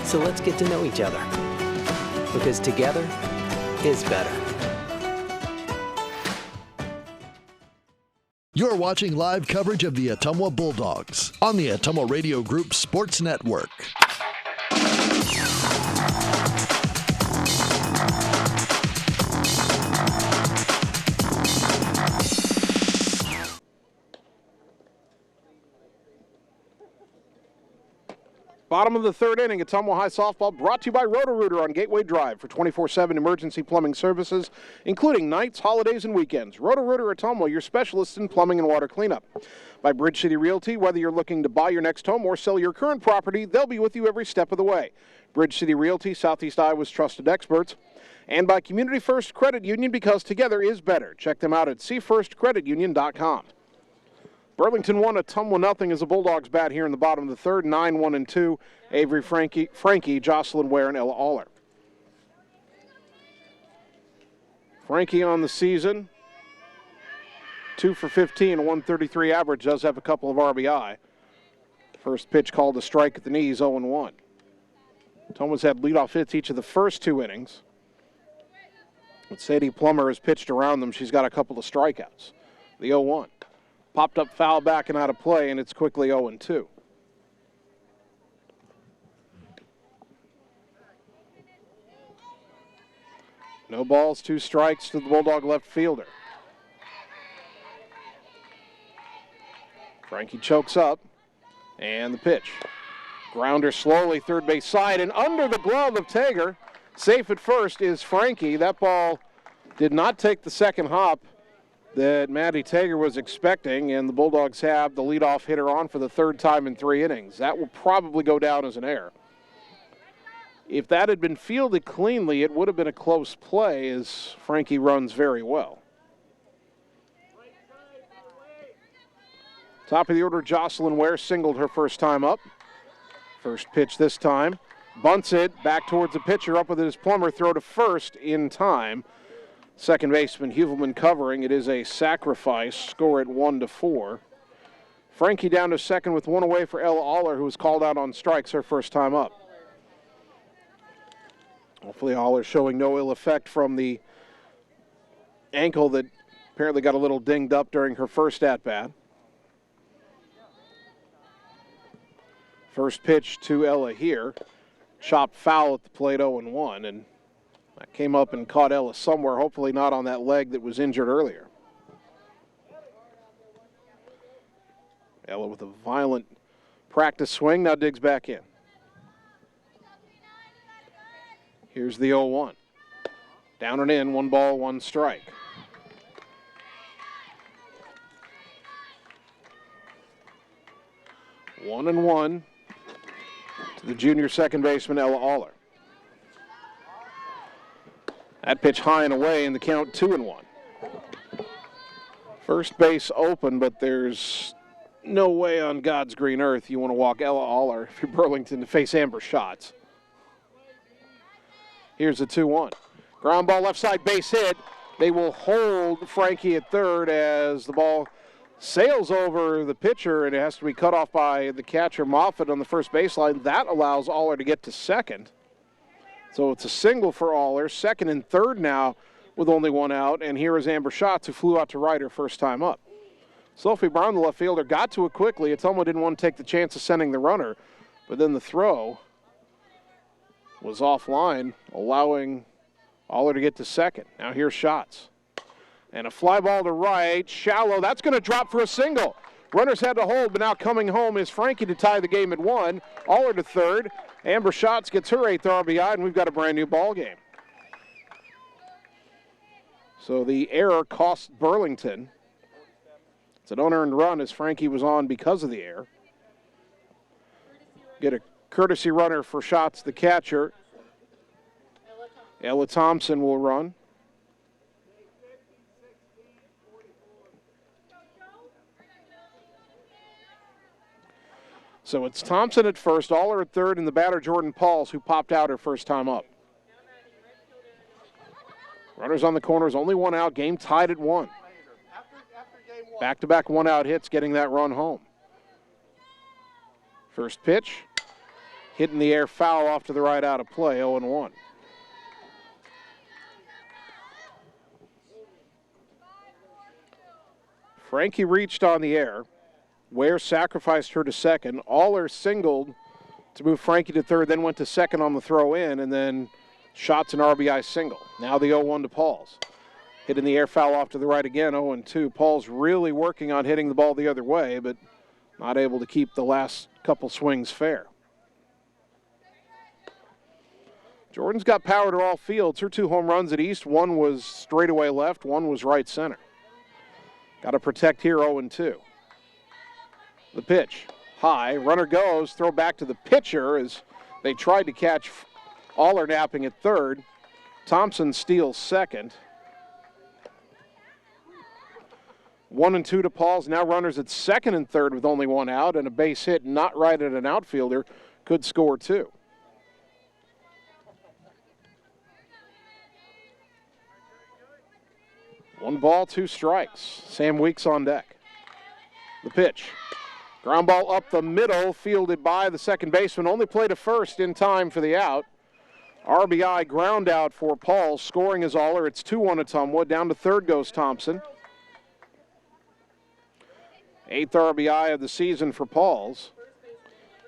So let's get to know each other, because together is better. You're watching live coverage of the Ottumwa Bulldogs on the Ottumwa Radio Group Sports Network. Bottom of the third inning, Ottumwa High Softball brought to you by Roto-Rooter on Gateway Drive for 24/7 emergency plumbing services, including nights, holidays, and weekends. Roto-Rooter Ottumwa, your specialists in plumbing and water cleanup. By Bridge City Realty, whether you're looking to buy your next home or sell your current property, they'll be with you every step of the way. Bridge City Realty, Southeast Iowa's trusted experts. And by Community First Credit Union, because together is better. Check them out at cfirstcreditunion.com. Burlington 1, Ottumwa 0 as the Bulldogs bat here in the bottom of the third. 9-1-2. Avery Frankie, Jocelyn Ware, and Ella Aller. Frankie on the season, 2 for 15, a 133 average, does have a couple of RBI. First pitch called a strike at the knees, 0-1. Ottumwa's had leadoff hits each of the first 2 innings. But Sadie Plummer has pitched around them. She's got a couple of strikeouts. The 0-1. Popped up foul back and out of play, and it's quickly No balls, 2 strikes to the Bulldog left fielder. Frankie chokes up, and the pitch. Grounder slowly third base side, and under the glove of Tager. Safe at first is Frankie. That ball did not take the second hop that Matty Tager was expecting, and the Bulldogs have the leadoff hitter on for the 3rd time in 3 innings. That will probably go down as an error. If that had been fielded cleanly, it would have been a close play, as Frankie runs very well. Top of the order, Jocelyn Ware singled her first time up. First pitch this time. Bunts it back towards the pitcher, up with his plumber, throw to first in time. Second baseman Huvelman covering. It is a sacrifice. Score at 1-4. Frankie down to second with 1 away for Ella Aller, who was called out on strikes her first time up. Hopefully Aller showing no ill effect from the ankle that apparently got a little dinged up during her first at-bat. First pitch to Ella here. Chopped foul at the plate, 0-1, and that came up and caught Ella somewhere, hopefully not on that leg that was injured earlier. Ella with a violent practice swing, now digs back in. Here's the 0-1. Down and in, 1 ball, 1 strike. One and one to the junior second baseman, Ella Aller. That pitch high and away, and the count 2-1. First base open, but there's no way on God's green earth you want to walk Ella Aller if you're Burlington to face Amber Schatz. Here's the 2-1. Ground ball left side, base hit. They will hold Frankie at third as the ball sails over the pitcher, and it has to be cut off by the catcher Moffitt on the first baseline. That allows Aller to get to second. So it's a single for Aller. Second and third now with only 1 out. And here is Amber Schatz, who flew out to right her first time up. Sophie Brown, the left fielder, got to it quickly. Ottumwa didn't want to take the chance of sending the runner, but then the throw was offline, allowing Aller to get to second. Now here's Schatz. And a fly ball to right, shallow. That's going to drop for a single. Runners had to hold, but now coming home is Frankie to tie the game at 1. Aller to third. Amber Schatz gets her 8th RBI, and we've got a brand new ball game. So the error cost Burlington. It's an unearned run as Frankie was on because of the error. Get a courtesy runner for Schatz, the catcher. Ella Thompson will run. So it's Thompson at first, Aller at third, and the batter Jordan Pauls, who popped out her first time up. Runners on the corners, only 1 out, game tied at 1. Back-to-back 1-out hits, getting that run home. First pitch, hit in the air, foul off to the right, out of play, 0-1. Frankie reached on the air. Ware sacrificed her to second. Aller singled to move Frankie to third, then went to second on the throw in, and then Schatz an RBI single. Now the 0-1 to Pauls. Hit in the air, foul off to the right again, 0-2. Pauls really working on hitting the ball the other way, but not able to keep the last couple swings fair. Jordan's got power to all fields. Her 2 home runs at East, 1 was straightaway left, 1 was right center. Got to protect here, 0-2. The pitch, high, runner goes, throw back to the pitcher as they tried to catch Aller napping at third. Thompson steals second. 1-2 to Pauls, now runners at second and third with only 1 out, and a base hit not right at an outfielder could score 2. One ball, 2 strikes. Sam Weeks on deck. The pitch. Ground ball up the middle, fielded by the second baseman. Only play to first in time for the out. RBI ground out for Pauls. Scoring is Aller. It's 2-1 Ottumwa. Down to third goes Thompson. 8th RBI of the season for Pauls.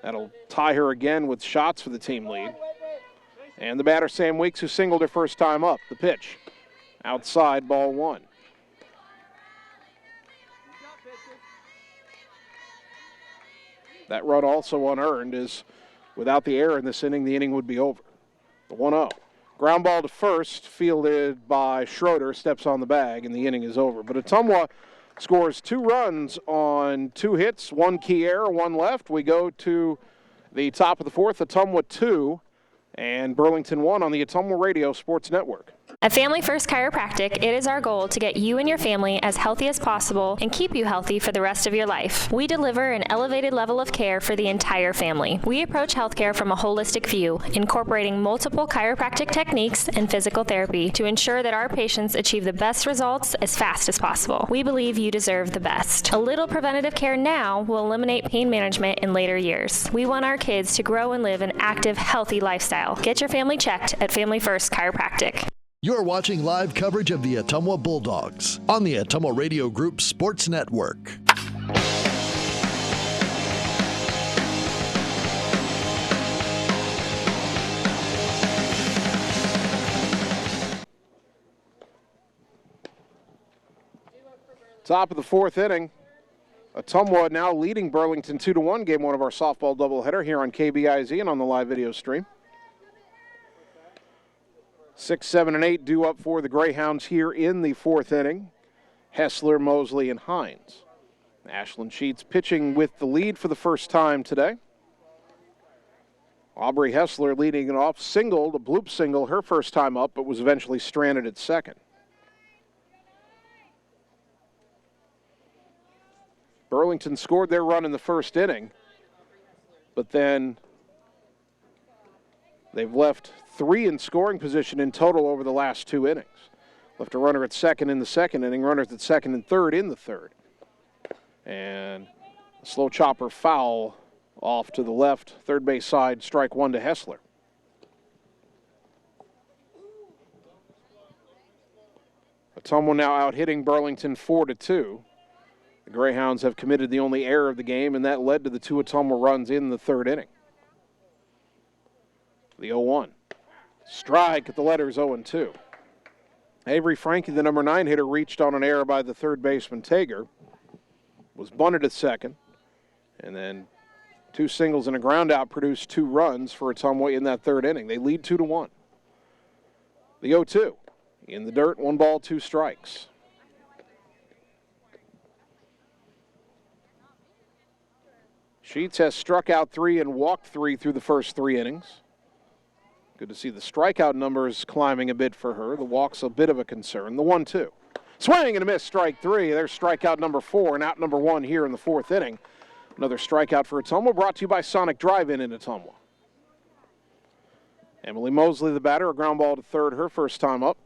That'll tie her again with shots for the team lead. And the batter, Sam Weeks, who singled her first time up. The pitch. Outside, ball one. That run also unearned, as without the error in this inning, the inning would be over. The 1-0. Ground ball to first, fielded by Schroeder, steps on the bag, and the inning is over. But Ottumwa scores 2 runs on 2 hits, 1 key error, 1 left. We go to the top of the 4th, Ottumwa 2 and Burlington 1 on the Ottumwa Radio Sports Network. At Family First Chiropractic, it is our goal to get you and your family as healthy as possible and keep you healthy for the rest of your life. We deliver an elevated level of care for the entire family. We approach healthcare from a holistic view, incorporating multiple chiropractic techniques and physical therapy to ensure that our patients achieve the best results as fast as possible. We believe you deserve the best. A little preventative care now will eliminate pain management in later years. We want our kids to grow and live an active, healthy lifestyle. Get your family checked at Family First Chiropractic. You're watching live coverage of the Ottumwa Bulldogs on the Ottumwa Radio Group Sports Network. Top of the 4th inning. Ottumwa now leading Burlington 2-1. Game 1 of our softball doubleheader here on KBIZ and on the live video stream. 6, 7, and 8 due up for the Greyhounds here in the 4th inning. Hessler, Mosley, and Hines. Ashlyn Sheets pitching with the lead for the first time today. Aubrey Hessler leading it off, singled, a bloop single, her first time up, but was eventually stranded at second. Burlington scored their run in the first inning, but then they've left 3 in scoring position in total over the last 2 innings. Left a runner at second in the second inning, runners at second and third in the third. And a slow chopper foul off to the left, third base side, strike 1 to Hessler. Ottumwa now out hitting Burlington 4-2. The Greyhounds have committed the only error of the game, and that led to the 2 Ottumwa runs in the third inning. The 0-1. Strike at the letters 0-2. Avery Frankie, the number 9 hitter, reached on an error by the third baseman Tager. Was bunted at second. And then 2 singles and a ground out produced 2 runs for Ottumwa in that third inning. They lead 2-1. The 0-2. In the dirt, 1 ball, 2 strikes. Sheets has struck out 3 and walked 3 through the first 3 innings. Good to see the strikeout numbers climbing a bit for her. The walk's a bit of a concern. The 1-2. Swing and a miss, strike 3. There's strikeout number 4 and out number 1 here in the 4th inning. Another strikeout for Ottumwa, brought to you by Sonic Drive-In in Ottumwa. Emily Mosley, the batter, a ground ball to third, her first time up.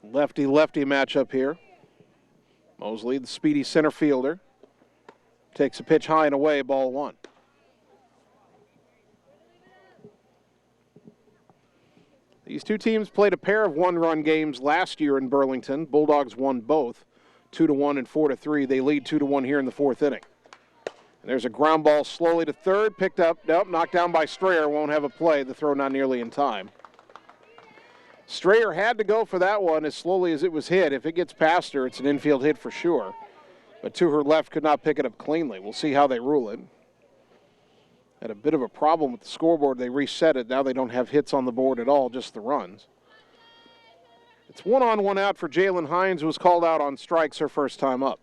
Lefty-lefty matchup here. Mosley, the speedy center fielder, takes a pitch high and away, ball 1. These 2 teams played a pair of 1-run games last year in Burlington. Bulldogs won both, 2-1 and 4-3. They lead 2-1 here in the 4th inning. And there's a ground ball slowly to third, picked up, nope, knocked down by Strayer, won't have a play. The throw not nearly in time. Strayer had to go for that one as slowly as it was hit. If it gets past her, it's an infield hit for sure. But to her left, could not pick it up cleanly. We'll see how they rule it. Had a bit of a problem with the scoreboard. They reset it. Now they don't have hits on the board at all, just the runs. It's 1 on, 1 out for Jalen Hines, who was called out on strikes her first time up.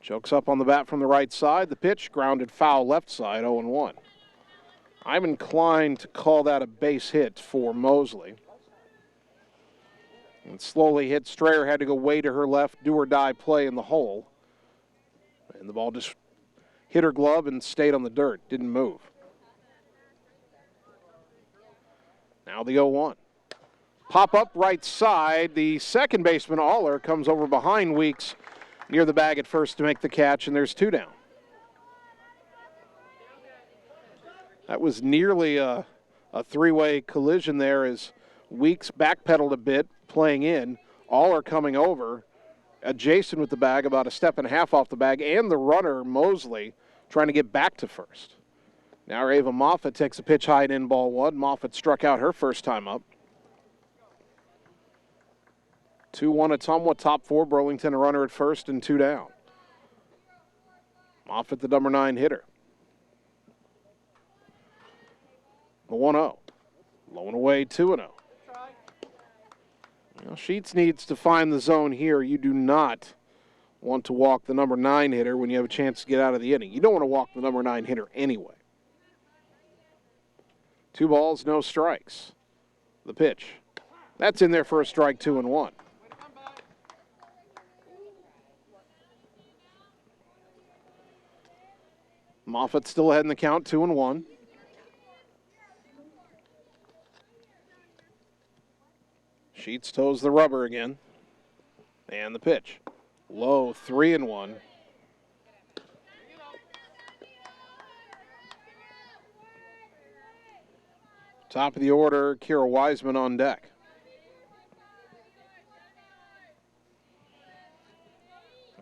Chokes up on the bat from the right side. The pitch, grounded foul left side, 0-1. I'm inclined to call that a base hit for Mosley. And slowly hit. Strayer had to go way to her left, do or die play in the hole. And the ball just hit her glove and stayed on the dirt, didn't move. Now the 0-1. Pop up right side. The second baseman, Aller, comes over behind Weeks near the bag at first to make the catch, and there's 2 down. That was nearly a 3-way collision there as Weeks backpedaled a bit, playing in. All are coming over adjacent with the bag, about a step and a half off the bag, and the runner, Mosley, trying to get back to first. Now Ava Moffitt takes a pitch high and in ball one. Moffitt struck out her first time up. 2-1 Ottumwa, top four. Burlington a runner at first and 2 down. Moffitt, the number 9 hitter. The 1-0. Low and away, 2-0. Well, Sheets needs to find the zone here. You do not want to walk the number 9 hitter when you have a chance to get out of the inning. You don't want to walk the number 9 hitter anyway. 2 balls, no strikes. The pitch. That's in there for a strike, 2-1. Moffitt still ahead in the count, 2-1. Sheets toes the rubber again. And the pitch. Low, 3-1. Top of the order, Kira Wiseman on deck.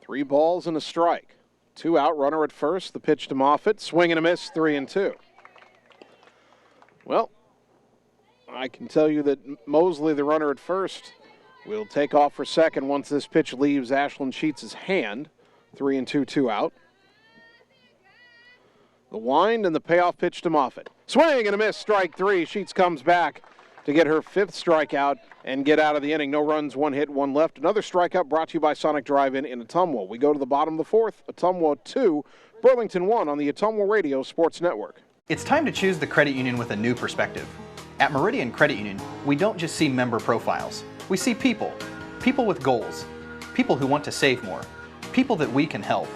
Three balls and a strike. 2 out, runner at first. The pitch to Moffitt. Swing and a miss, 3-2. Well, I can tell you that Mosley, the runner at first, will take off for second once this pitch leaves Ashlyn Sheets' hand. 3-2, 2 out. The wind and the payoff pitch to Moffitt. Swing and a miss, strike 3. Sheets comes back to get her 5th strikeout and get out of the inning. No runs, 1 hit, 1 left. Another strikeout brought to you by Sonic Drive-In in Ottumwa. We go to the bottom of the 4th. Ottumwa 2, Burlington 1 on the Ottumwa Radio Sports Network. It's time to choose the credit union with a new perspective. At Meridian Credit Union, we don't just see member profiles. We see people. People with goals. People who want to save more. People that we can help.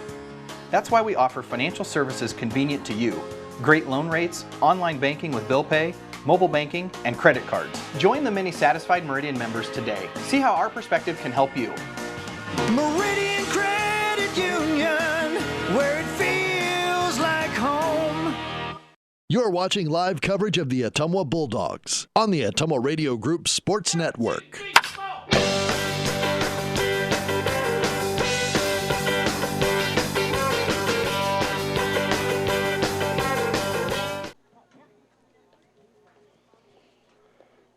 That's why we offer financial services convenient to you. Great loan rates, online banking with bill pay, mobile banking, and credit cards. Join the many satisfied Meridian members today. See how our perspective can help you. Meridian Credit Union, where it feels like home. You're watching live coverage of the Ottumwa Bulldogs on the Ottumwa Radio Group Sports Network.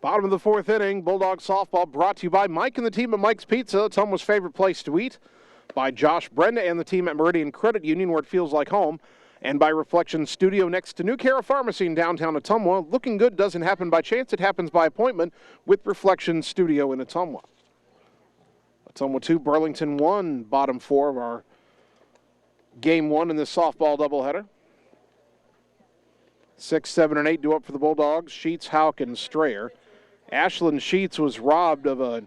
Bottom of the 4th inning, Bulldog softball brought to you by Mike and the team at Mike's Pizza, Ottumwa's favorite place to eat, by Josh Brenda and the team at Meridian Credit Union, where it feels like home, and by Reflection Studio next to New Cara Pharmacy in downtown Ottumwa. Looking good doesn't happen by chance, it happens by appointment with Reflection Studio in Ottumwa. Ottumwa 2, Burlington 1, bottom 4 of our game 1 in this softball doubleheader. 6, 7, and 8 due up for the Bulldogs. Sheets, Houck, and Strayer. Ashlyn Sheets was robbed of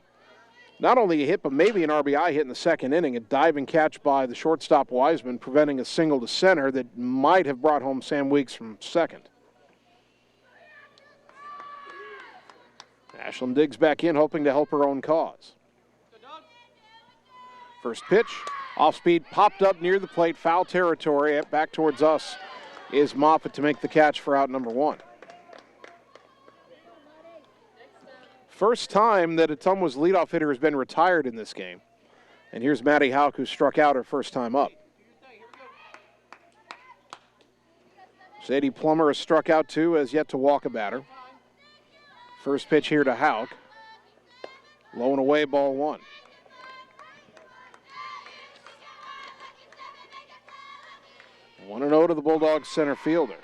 not only a hit, but maybe an RBI hit in the 2nd inning. A diving catch by the shortstop Wiseman, preventing a single to center that might have brought home Sam Weeks from second. Ashlyn digs back in, hoping to help her own cause. First pitch, off speed, popped up near the plate, foul territory. Back towards us is Moffitt to make the catch for out number 1. First time that Ottumwa's leadoff hitter has been retired in this game. And here's Maddie Houck, who struck out her first time up. Sadie Plummer has struck out 2, has yet to walk a batter. First pitch here to Houck. Low and away, ball 1. 1-0 to the Bulldogs center fielder.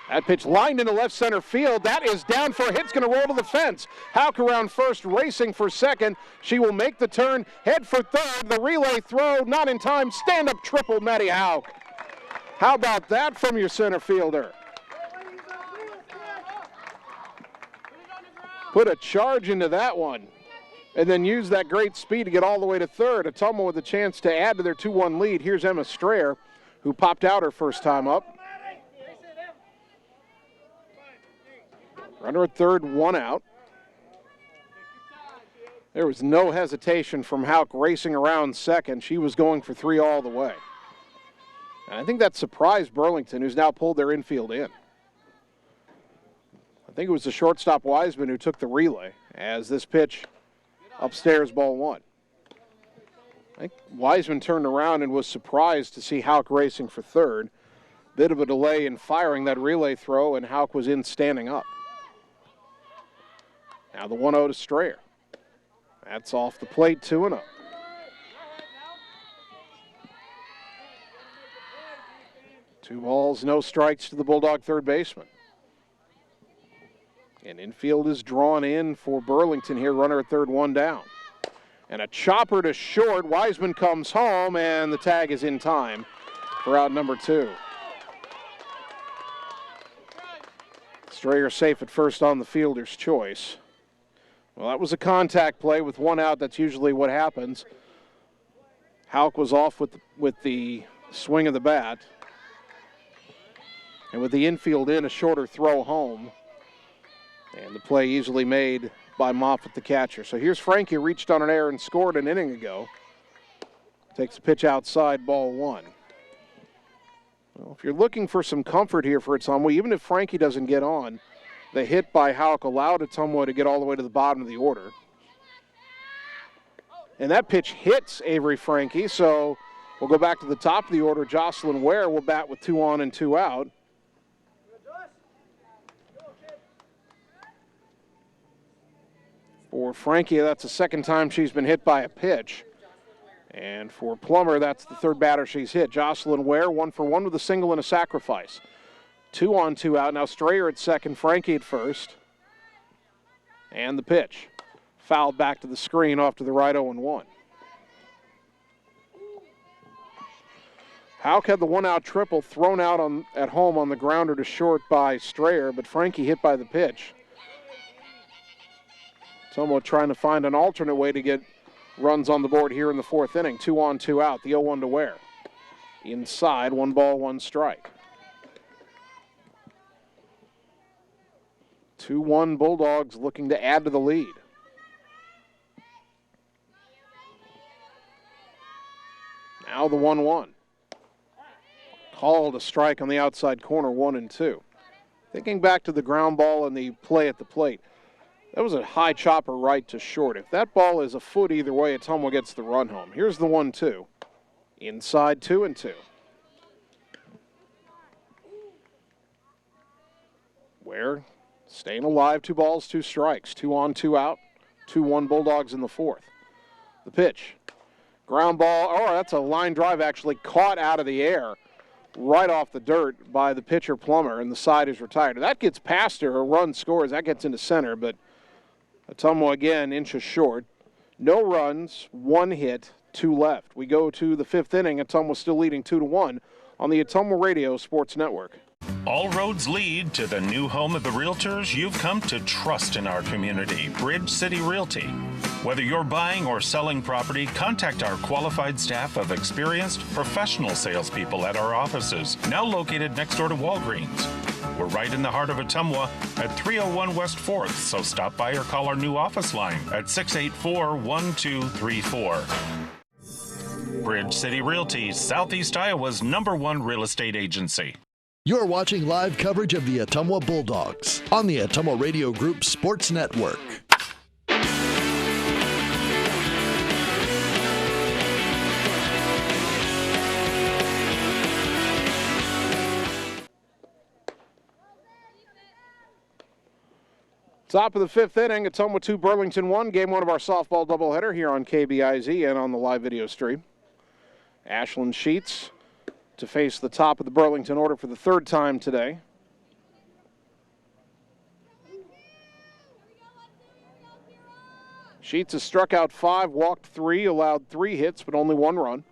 That pitch lined into left center field. That is down for a hit. It's going to roll to the fence. Houck around first, racing for second. She will make the turn, head for third. The relay throw, not in time. Stand-up triple, Maddie Houck. How about that from your center fielder? Put a charge into that one, and then use that great speed to get all the way to third. Ottumwa with a chance to add to their 2-1 lead. Here's Emma Strayer, who popped out her first time up. Runner at third, 1 out. There was no hesitation from Houck racing around second. She was going for 3 all the way. And I think that surprised Burlington, who's now pulled their infield in. I think it was the shortstop Wiseman who took the relay as this pitch upstairs, ball one. I think Wiseman turned around and was surprised to see Houck racing for third. Bit of a delay in firing that relay throw, and Houck was in standing up. Now the 1-0 to Strayer. That's off the plate, 2-0. Two balls, no strikes to the Bulldog third baseman. And infield is drawn in for Burlington here, runner at third, one down. And a chopper to short. Wiseman comes home, and the tag is in time for out number 2. Strayer safe at first on the fielder's choice. Well, that was a contact play with one out. That's usually what happens. Houck was off with the swing of the bat. And with the infield in, a shorter throw home. And the play easily made by Moffitt, the catcher. So here's Frankie, reached on an error and scored an inning ago. Takes a pitch outside, ball one. Well, if you're looking for some comfort here for Ottumwa, even if Frankie doesn't get on, the hit by Houck allowed Ottumwa to get all the way to the bottom of the order. And that pitch hits Avery Frankie, so we'll go back to the top of the order. Jocelyn Ware will bat with 2 on and 2 out. For Frankie, that's the second time she's been hit by a pitch. And for Plummer, that's the third batter she's hit. Jocelyn Ware, 1 for 1 with a single and a sacrifice. 2 on, 2 out. Now Strayer at second, Frankie at first. And the pitch. Fouled back to the screen off to the right, 0-1. Houck had the 1-out triple thrown out at home on the grounder to short by Strayer, but Frankie hit by the pitch. Ottumwa trying to find an alternate way to get runs on the board here in the fourth inning. 2 on, 2 out. The 0-1 to Ware. Inside, 1 ball, 1 strike. 2-1 Bulldogs looking to add to the lead. Now the 1-1. Called a strike on the outside corner, 1-2. Thinking back to the ground ball and the play at the plate. That was a high chopper right to short. If that ball is a foot either way, Ottumwa gets the run home. Here's the 1-2. Inside, 2-2. Ware staying alive, 2 balls, 2 strikes. 2 on, 2 out. 2-1 Bulldogs in the fourth. The pitch. Ground ball. Oh, that's a line drive actually caught out of the air right off the dirt by the pitcher Plummer, and the side is retired. If that gets past her, a run scores. That gets into center, but Ottumwa again inches short. No runs, 1 hit, 2 left. We go to the fifth inning. Ottumwa still leading 2-1 on the Ottumwa Radio Sports Network. All roads lead to the new home of the realtors you've come to trust in our community, Bridge City Realty. Whether you're buying or selling property, contact our qualified staff of experienced professional salespeople at our offices, now located next door to Walgreens. We're right in the heart of Ottumwa at 301 West 4th, so stop by or call our new office line at 684-1234. Bridge City Realty, Southeast Iowa's #1 real estate agency. You're watching live coverage of the Ottumwa Bulldogs on the Ottumwa Radio Group Sports Network. Top of the fifth inning, Ottumwa 2, Burlington 1. Game 1 of our softball doubleheader here on KBIZ and on the live video stream. Ashlyn Sheets to face the top of the Burlington order for the third time today. Sheets has struck out 5, walked 3, allowed 3 hits, but only 1 run.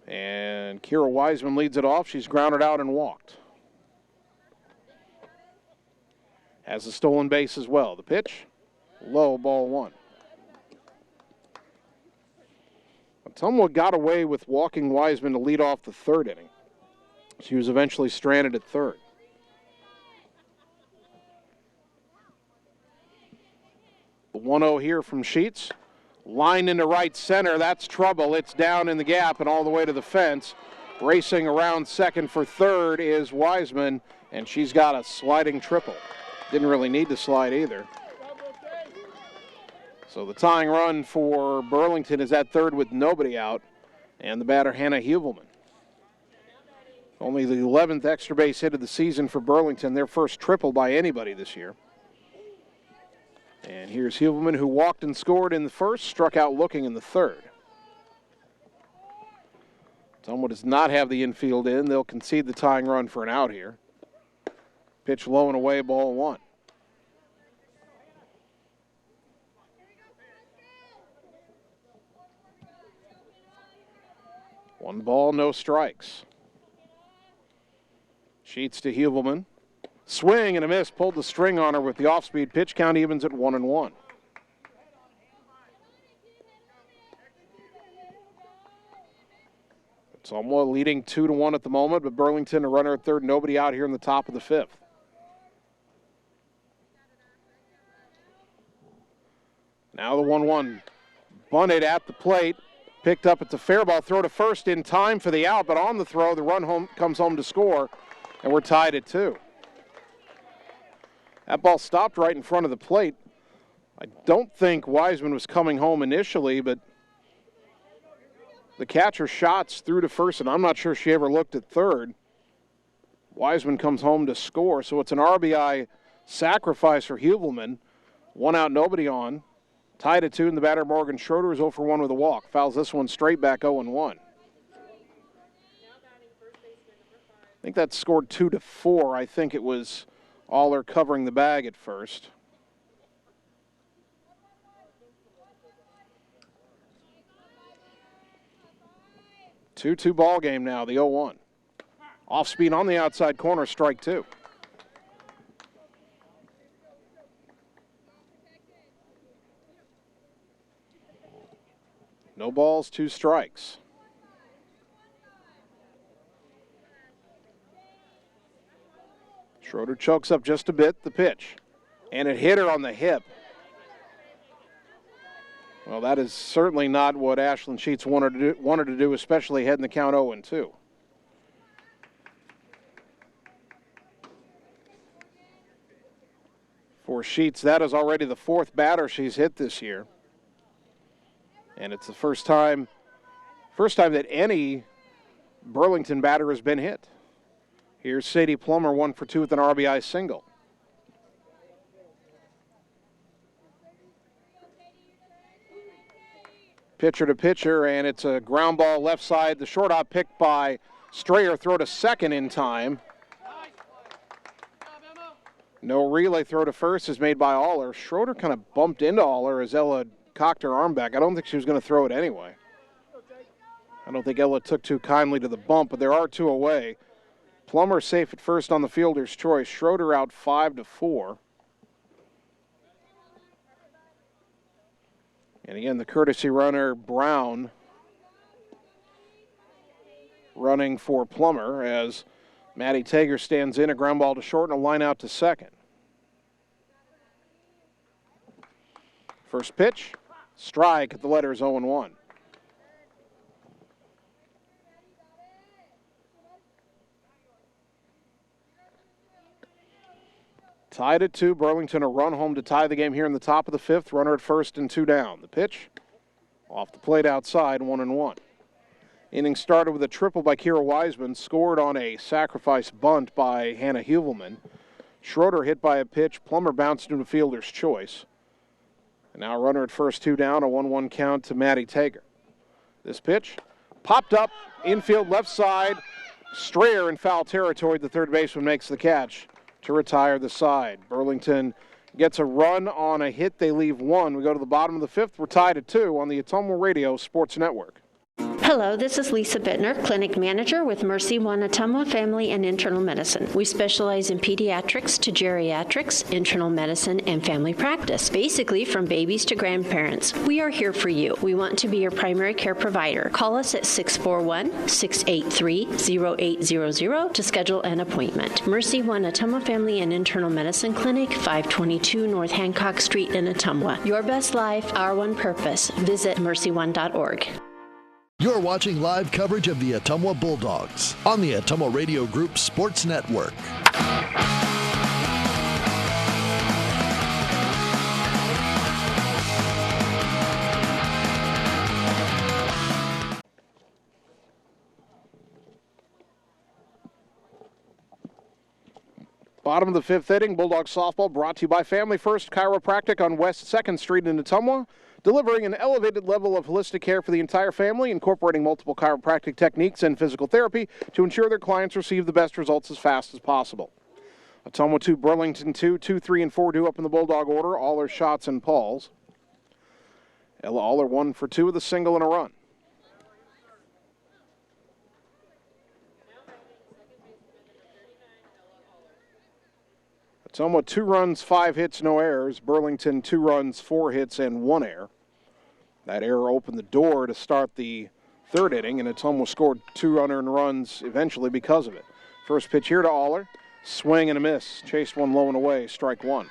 And Kira Wiseman leads it off. She's grounded out and walked. Has a stolen base as well. The pitch, low, ball 1. Ottumwa got away with walking Wiseman to lead off the third inning. She was eventually stranded at third. The 1-0 here from Sheets. Line into right center. That's trouble. It's down in the gap and all the way to the fence. Racing around second for third is Wiseman, and she's got a sliding triple. Didn't really need to slide either. So the tying run for Burlington is at third with nobody out, and the batter Hannah Hubelman. Only the 11th extra base hit of the season for Burlington, their first triple by anybody this year. And here's Hubelman, who walked and scored in the first, struck out looking in the third. Ottumwa does not have the infield in. They'll concede the tying run for an out here. Pitch low and away, ball one. One ball, no strikes. Sheets to Hubelman. Swing and a miss, pulled the string on her with the off-speed pitch. Count evens at 1-1. Ottumwa leading 2-1 at the moment, but Burlington a runner at third, nobody out here in the top of the fifth. Now the 1-1 bunted at the plate, picked up. It's a fair ball, throw to first in time for the out, but on the throw, the run home comes home to score, and we're tied at 2. That ball stopped right in front of the plate. I don't think Wiseman was coming home initially, but the catcher shots through to first, and I'm not sure she ever looked at third. Wiseman comes home to score, so it's an RBI sacrifice for Hubelman. 1 out, nobody on. Tied at 2, and the batter Morgan Schroeder is 0 for 1 with a walk. Fouls this one straight back 0-1. I think that scored 2-4. I think it was Aller covering the bag at first. Two ball game now, the 0-1. Off speed on the outside corner, strike 2. No balls, 2 strikes. Schroeder chokes up just a bit, the pitch. And it hit her on the hip. Well, that is certainly not what Ashlyn Sheets wanted to do, especially heading the count 0-2. For Sheets, that is already the 4th batter she's hit this year. And it's the first time that any Burlington batter has been hit. Here's Sadie Plummer, 1 for 2 with an RBI single. Pitcher to pitcher, and it's a ground ball left side. The shortstop picked by Strayer, throw to second in time. No relay throw to first is made by Aller. Schroeder kind of bumped into Aller as Ella cocked her arm back. I don't think she was going to throw it anyway. I don't think Ella took too kindly to the bump, but there are 2 away. Plummer safe at first on the fielder's choice. Schroeder out 5-4. And again, the courtesy runner, Brown, running for Plummer as Maddie Tager stands in. A ground ball to short and a line out to second. First pitch, strike at the letters 0-1. Tied at 2. Burlington a run home to tie the game here in the top of the 5th. Runner at first and 2 down. The pitch off the plate outside, 1-1. Inning started with a triple by Kira Wiseman, scored on a sacrifice bunt by Hannah Hubelman. Schroeder hit by a pitch. Plummer bounced into fielder's choice. And now a runner at first, 2 down, a 1-1 count to Maddie Tager. This pitch popped up, infield left side. Strayer in foul territory. The third baseman makes the catch to retire the side. Burlington gets a run on a hit. They leave 1. We go to the bottom of the 5th. We're tied at 2 on the Ottumwa Radio Sports Network. Hello, this is Lisa Bittner, Clinic Manager with Mercy One Ottumwa Family and Internal Medicine. We specialize in pediatrics to geriatrics, internal medicine, and family practice, basically from babies to grandparents. We are here for you. We want to be your primary care provider. Call us at 641-683-0800 to schedule an appointment. Mercy One Ottumwa Family and Internal Medicine Clinic, 522 North Hancock Street in Ottumwa. Your best life, our one purpose. Visit mercyone.org. You're watching live coverage of the Ottumwa Bulldogs on the Ottumwa Radio Group Sports Network. Bottom of the fifth inning, Bulldog softball brought to you by Family First Chiropractic on West 2nd Street in Ottumwa, delivering an elevated level of holistic care for the entire family, incorporating multiple chiropractic techniques and physical therapy to ensure their clients receive the best results as fast as possible. Ottumwa 2, Burlington 2, 2, 3, and 4 due up in the Bulldog order. All are shots and Pauls. All are 1 for 2 with a single and a run. Ottumwa 2 runs, 5 hits, no errors. Burlington 2 runs, 4 hits, and 1 error. That error opened the door to start the third inning, and Ottumwa scored 2 unearned runs eventually because of it. First pitch here to Aller. Swing and a miss. Chased one low and away. Strike 1.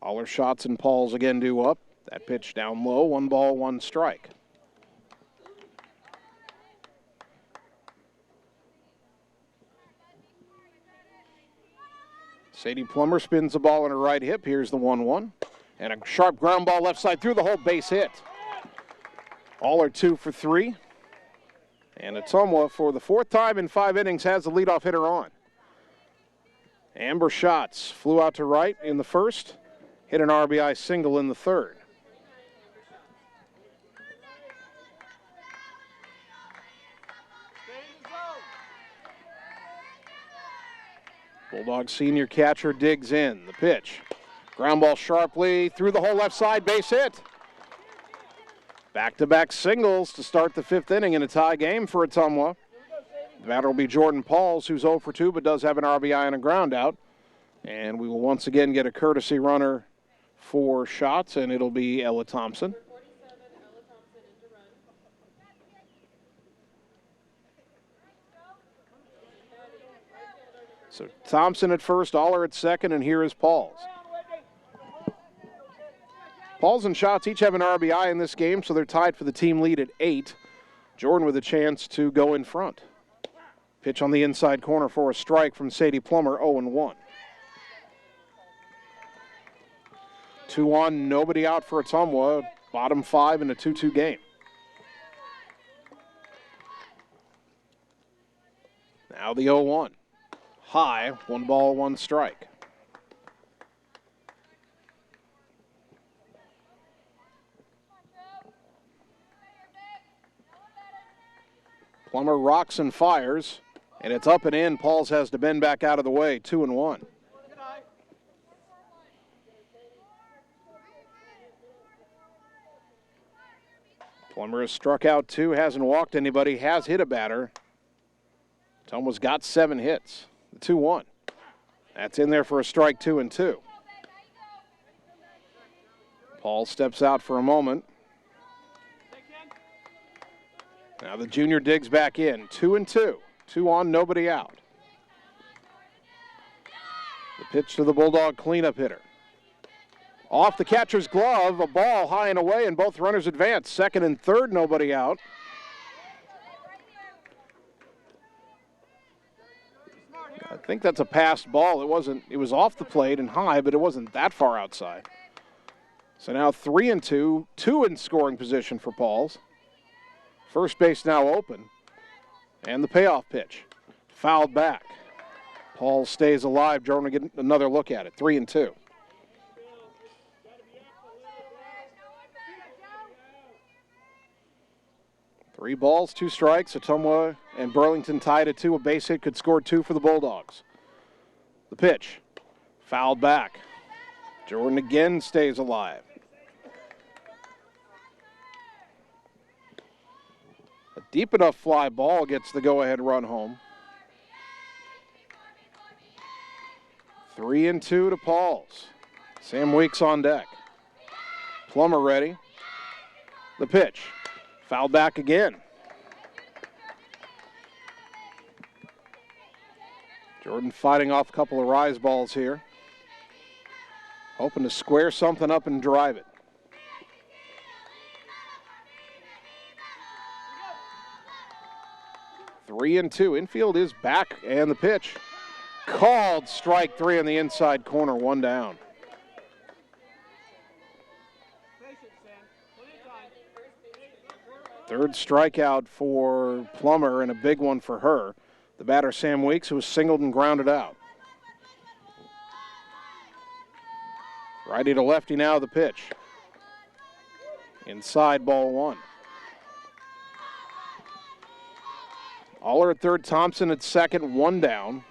Aller shots and Pauls again due up. That pitch down low. 1 ball, 1 strike. Sadie Plummer spins the ball on her right hip. Here's the 1-1. And a sharp ground ball left side through the whole base hit. All are 2 for 3. And Ottumwa, for the 4th time in 5 innings, has the leadoff hitter on. Amber Schatz flew out to right in the first, hit an RBI single in the third. Bulldog senior catcher digs in. The pitch. Ground ball sharply through the whole left side, base hit. Back-to-back singles to start the 5th inning in a tie game for Ottumwa. The batter will be Jordan Pauls, who's 0 for 2, but does have an RBI and a ground out. And we will once again get a courtesy runner for Shots, and it'll be Ella Thompson. So Thompson at first, Aller at second, and here is Pauls. Pauls and Shots each have an RBI in this game, so they're tied for the team lead at 8. Jordan with a chance to go in front. Pitch on the inside corner for a strike from Sadie Plummer, 0-1. 2 on, nobody out for Ottumwa. Bottom 5 in a 2-2 game. Now the 0-1. High, 1 ball, 1 strike. Plummer rocks and fires, and it's up and in. Pauls has to bend back out of the way, 2-1. Plummer has struck out 2, hasn't walked anybody, has hit a batter. Ottumwa's got 7 hits. The 2-1. That's in there for a strike, 2-2. Paul steps out for a moment. Now the junior digs back in. 2-2. 2 on, nobody out. The pitch to the Bulldog cleanup hitter. Off the catcher's glove, a ball high and away, and both runners advance. Second and third, nobody out. I think that's a passed ball. It was off the plate and high, but it wasn't that far outside. So now 3-2, 2 in scoring position for Pauls. First base now open. And the payoff pitch. Fouled back. Pauls stays alive. Jordan will get another look at it. 3-2. Three balls, 2 strikes. Ottumwa and Burlington tied at 2. A base hit could score 2 for the Bulldogs. The pitch. Fouled back. Jordan again stays alive. A deep enough fly ball gets the go-ahead run home. 3-2 to Pauls. Sam Weeks on deck. Plummer ready. The pitch. Foul back again. Jordan fighting off a couple of rise balls here. Hoping to square something up and drive it. Three and two. Infield is back, and the pitch. Called strike three in the inside corner, one down. Third strikeout for Plummer and a big one for her. The batter, Sam Weeks, who was singled and grounded out. Righty to lefty now, the pitch. Inside, ball one. Aller at third, Thompson at second, one down.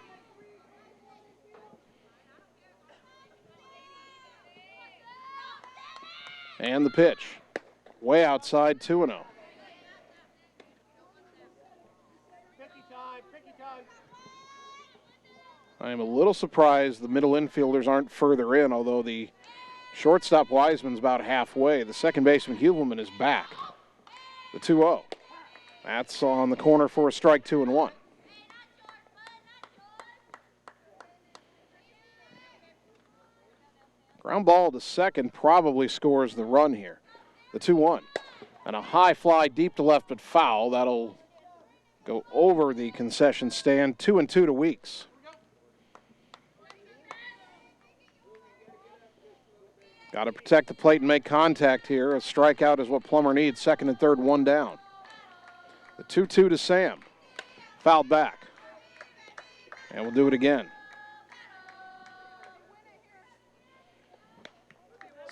And the pitch. Way outside, 2-0. I am a little surprised the middle infielders aren't further in, although the shortstop Wiseman's about halfway. The second baseman Hubelman is back. The 2-0. That's on the corner for a strike, 2-1. Ground ball to second probably scores the run here. The 2-1. And a high fly deep to left but foul. That'll go over the concession stand. 2-2 to Weeks. Got to protect the plate and make contact here. A strikeout is what Plummer needs. Second and third, one down. The 2-2 to Sam. Fouled back. And we'll do it again.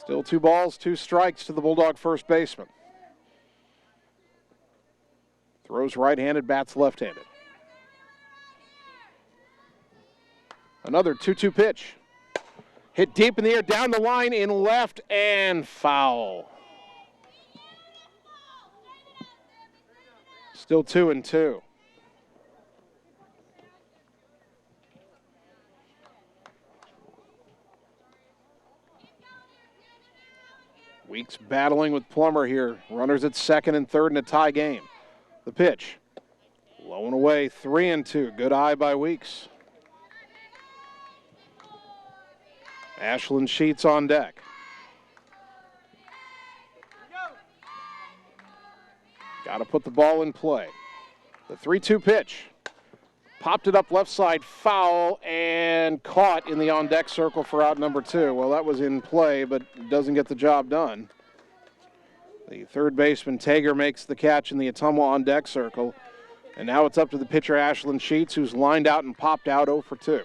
Still 2 balls, 2 strikes to the Bulldog first baseman. Throws right-handed, bats left-handed. Another 2-2 pitch. Hit deep in the air, down the line, in left, and foul. Still 2-2. Weeks battling with Plummer here. Runners at second and third in a tie game. The pitch. Low and away, 3-2. Good eye by Weeks. Ashlyn Sheets on deck. Got to put the ball in play. The 3-2 pitch. Popped it up left side, foul, and caught in the on-deck circle for out number 2. Well, that was in play, but doesn't get the job done. The third baseman, Tager, makes the catch in the Ottumwa on-deck circle. And now it's up to the pitcher, Ashlyn Sheets, who's lined out and popped out 0 for 2.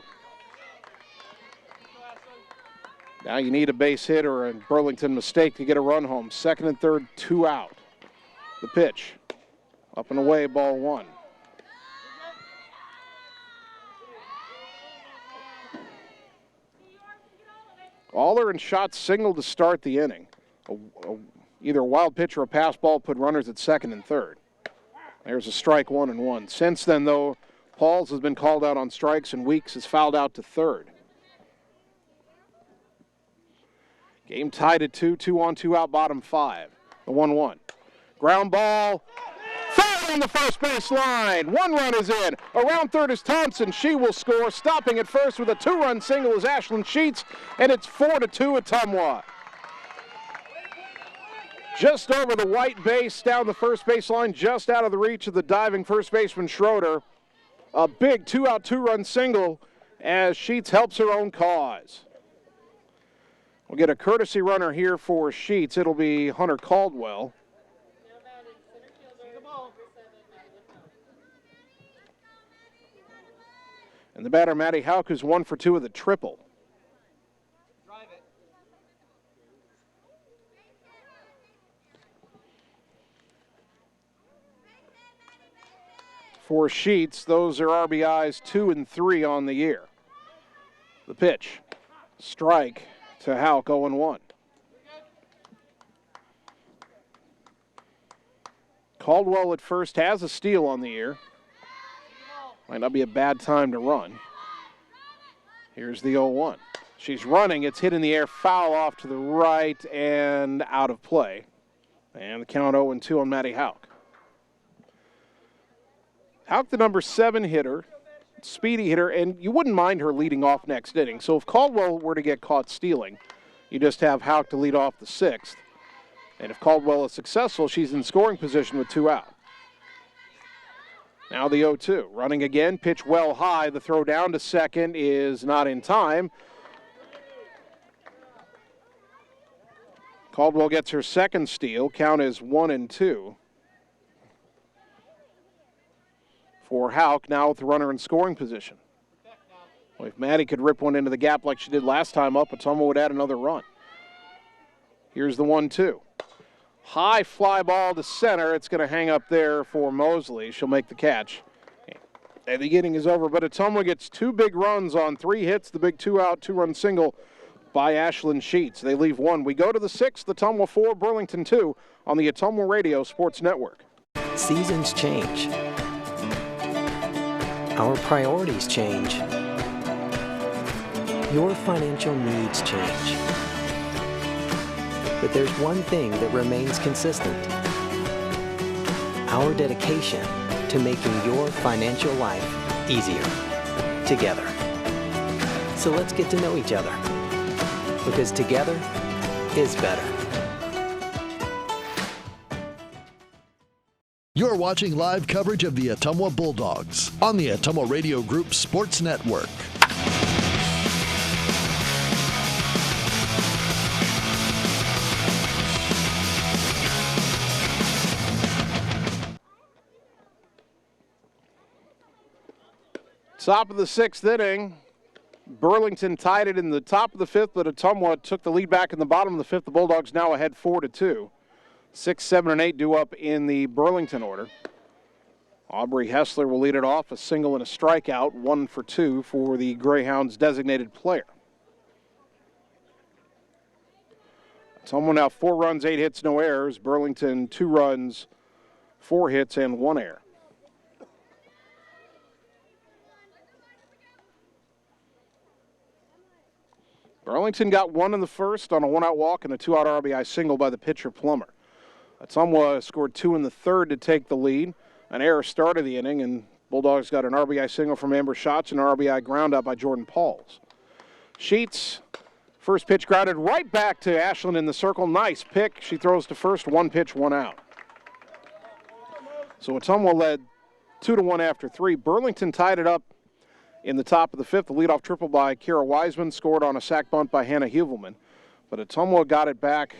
Now you need a base hit or a Burlington mistake to get a run home. Second and third, 2 out. The pitch. Up and away, ball 1. Aller and Schott signaled to start the inning. Either a wild pitch or a pass ball put runners at second and third. There's a strike, 1-1. Since then, though, Pauls has been called out on strikes and Weeks is fouled out to third. Game tied at 2, 2-on, 2 out, bottom 5. The 1-1. Ground ball. Foul on the first base line. 1 run is in. Around third is Thompson. She will score. Stopping at first with a 2-run single is Ashlyn Sheets, and it's 4-2 Ottumwa. Just over the white base, down the first base line, just out of the reach of the diving first baseman Schroeder. A big 2-out, 2-run single as Sheets helps her own cause. We'll get a courtesy runner here for Sheets. It'll be Hunter Caldwell. And the batter, Maddie Hauk, who's 1 for 2 with a triple. For Sheets, those are RBIs 2 and 3 on the year. The pitch. Strike. to Houck, 0-1. Caldwell at first has a steal on the year. Might not be a bad time to run. Here's the 0-1. She's running. It's hit in the air, foul off to the right and out of play. And the count 0-2 on Maddie Houck. Houck, the number 7 hitter, speedy hitter, and you wouldn't mind her leading off next inning. So if Caldwell were to get caught stealing, you just have Houck to lead off the 6th. And if Caldwell is successful, she's in scoring position with 2 out. Now the 0-2. Running again, pitch well high. The throw down to second is not in time. Caldwell gets her second steal. Count is 1-2. For Houck, now with the runner in scoring position. Well, if Maddie could rip one into the gap like she did last time up, Ottumwa would add another run. Here's the 1-2. High fly ball to center. It's going to hang up there for Mosley. She'll make the catch. And the inning is over, but Ottumwa gets 2 big runs on 3 hits. The big 2-out, 2-run single by Ashlyn Sheets. They leave 1. We go to the 6th, Ottumwa 4, Burlington 2 on the Ottumwa Radio Sports Network. Seasons change. Our priorities change. Your financial needs change. But there's one thing that remains consistent. Our dedication to making your financial life easier together. So let's get to know each other, because together is better. You're watching live coverage of the Ottumwa Bulldogs on the Ottumwa Radio Group Sports Network. Top of the 6th inning. Burlington tied it in the top of the 5th, but Ottumwa took the lead back in the bottom of the 5th. The Bulldogs now ahead 4-2. 6, 7, and 8 due up in the Burlington order. Aubrey Hessler will lead it off, a single and a strikeout, 1 for 2 for the Greyhounds designated player. Ottumwa now 4 runs, 8 hits, no errors. Burlington 2 runs, 4 hits, and 1 error. Burlington got 1 in the first on a 1-out walk and a 2-out RBI single by the pitcher Plummer. Ottumwa scored 2 in the third to take the lead. An error started the inning, and Bulldogs got an RBI single from Amber Schatz and an RBI ground out by Jordan Pauls. Sheets, first pitch grounded right back to Ashlyn in the circle. Nice pick. She throws to first, 1 pitch, 1 out. So Ottumwa led 2-1 after 3. Burlington tied it up in the top of the 5th. The leadoff triple by Kira Wiseman, scored on a sac bunt by Hannah Huvelman. But Ottumwa got it back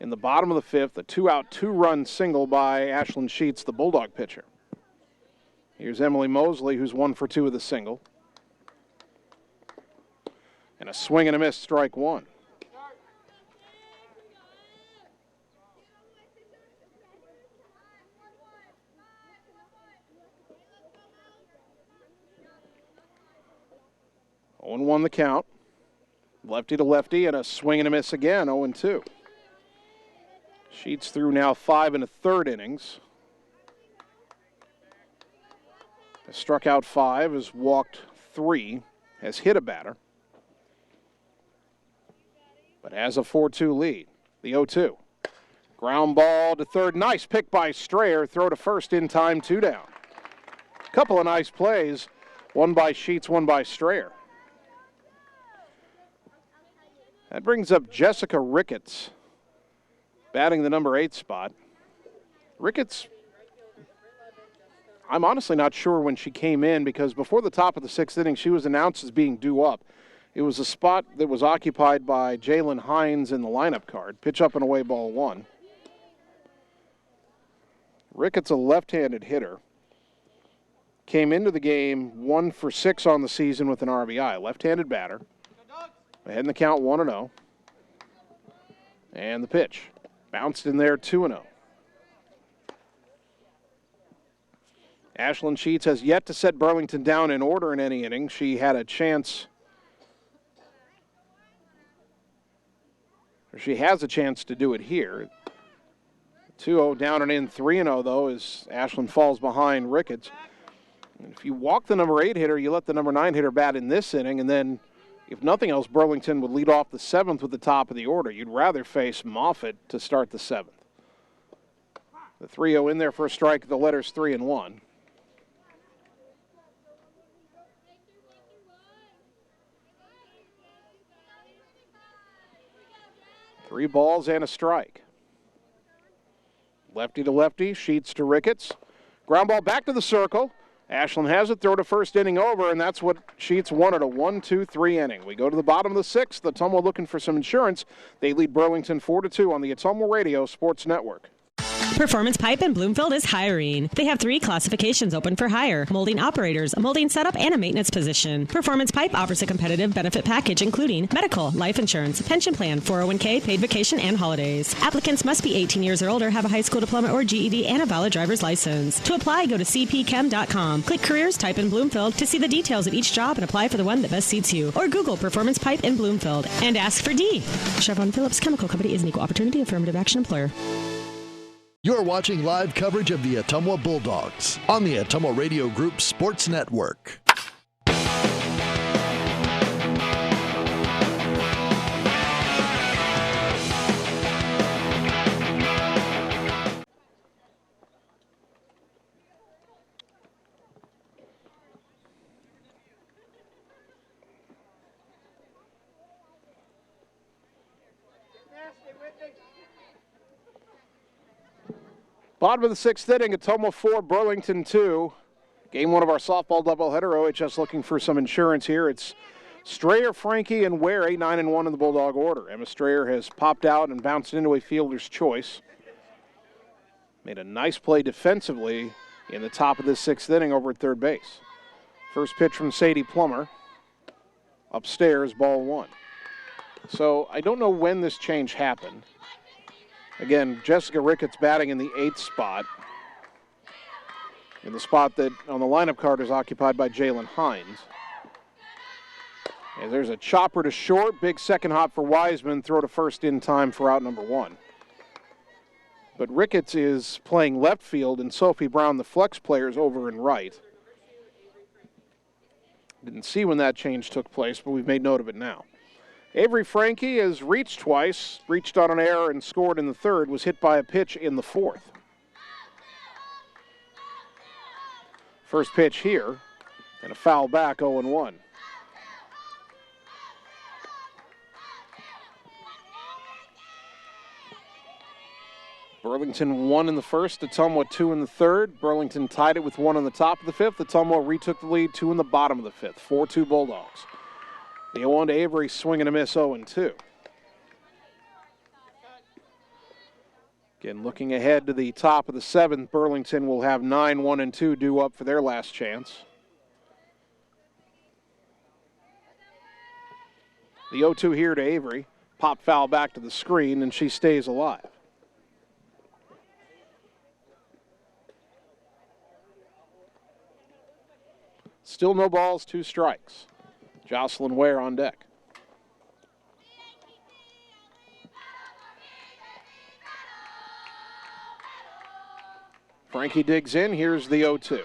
in the bottom of the 5th, a 2-out, 2-run single by Ashlyn Sheets, the Bulldog pitcher. Here's Emily Mosley, who's 1 for 2 with a single. And a swing and a miss, strike 1. Oh, 0-1 the count. Lefty to lefty, and a swing and a miss again, 0-2. Sheets through now 5 1/3 innings. Has struck out 5, has walked 3, has hit a batter, but has a 4-2 lead. The 0-2. Ground ball to third. Nice pick by Strayer. Throw to first in time, 2 down. Couple of nice plays. One by Sheets, one by Strayer. That brings up Jessica Ricketts, batting the number 8 spot. Ricketts, I'm honestly not sure when she came in, because before the top of the 6th inning, she was announced as being due up. It was a spot that was occupied by Jalen Hines in the lineup card. Pitch up and away, ball 1. Ricketts, a left-handed hitter, came into the game 1 for 6 on the season with an RBI. Left-handed batter. Ahead in the count, 1-0. And the pitch. Bounced in there, 2-0. Ashlyn Sheets has yet to set Burlington down in order in any inning. She had a chance She has a chance to do it here. 2-0 down and in, 3-0 though, as Ashland falls behind Ricketts. And if you walk the number 8 hitter, you let the number 9 hitter bat in this inning, and then if nothing else, Burlington would lead off the 7th with the top of the order. You'd rather face Moffett to start the 7th. The 3-0 in there for a strike, the letters 3 and 1. Three balls and a strike. Lefty to lefty, Sheets to Ricketts. Ground ball back to the circle. Ashland has it, throw to first, inning over, and that's what Sheets wanted, a 1-2-3 inning. We go to the bottom of the 6th. The Ottumwa looking for some insurance. They lead Burlington 4-2 on the Ottumwa Radio Sports Network. Performance Pipe in Bloomfield is hiring. They have 3 classifications open for hire: molding operators, a molding setup, and a maintenance position. Performance Pipe offers a competitive benefit package including medical, life insurance, pension plan, 401k, paid vacation, and holidays. Applicants must be 18 years or older, have a high school diploma or GED, and a valid driver's license. To apply, go to cpchem.com. Click Careers, type in Bloomfield to see the details of each job and apply for the one that best suits you. Or Google Performance Pipe in Bloomfield and ask for D. Chevron Phillips Chemical Company is an equal opportunity affirmative action employer. You're watching live coverage of the Ottumwa Bulldogs on the Ottumwa Radio Group Sports Network. Bottom of the 6th inning, Ottumwa 4, Burlington 2. Game 1 of our softball doubleheader. OHS looking for some insurance here. It's Strayer, Frankie, and Ware, 8, 9, and 1 in the Bulldog order. Emma Strayer has popped out and bounced into a fielder's choice. Made a nice play defensively in the top of the 6th inning over at third base. First pitch from Sadie Plummer. Upstairs, ball 1. So I don't know when this change happened. Again, Jessica Ricketts batting in the 8th spot. In the spot that on the lineup card is occupied by Jalen Hines. And there's a chopper to short. Big second hop for Wiseman. Throw to first in time for out number 1. But Ricketts is playing left field, and Sophie Brown, the flex player, is over in right. Didn't see when that change took place, but we've made note of it now. Avery Frankie has reached twice, reached on an error and scored in the 3rd, was hit by a pitch in the 4th. First pitch here, and a foul back, 0-1. Burlington 1 in the 1st, Ottumwa 2 in the 3rd. Burlington tied it with 1 on the top of the 5th. Ottumwa retook the lead, 2 in the bottom of the 5th. 4-2 Bulldogs. The 0-1 to Avery, swing and a miss, 0-2. Again, looking ahead to the top of the 7th, Burlington will have 9, 1, and 2 due up for their last chance. The 0-2 here to Avery. Pop foul back to the screen, and she stays alive. Still no balls, 2 strikes. Jocelyn Ware on deck. Frankie digs in. Here's the 0-2.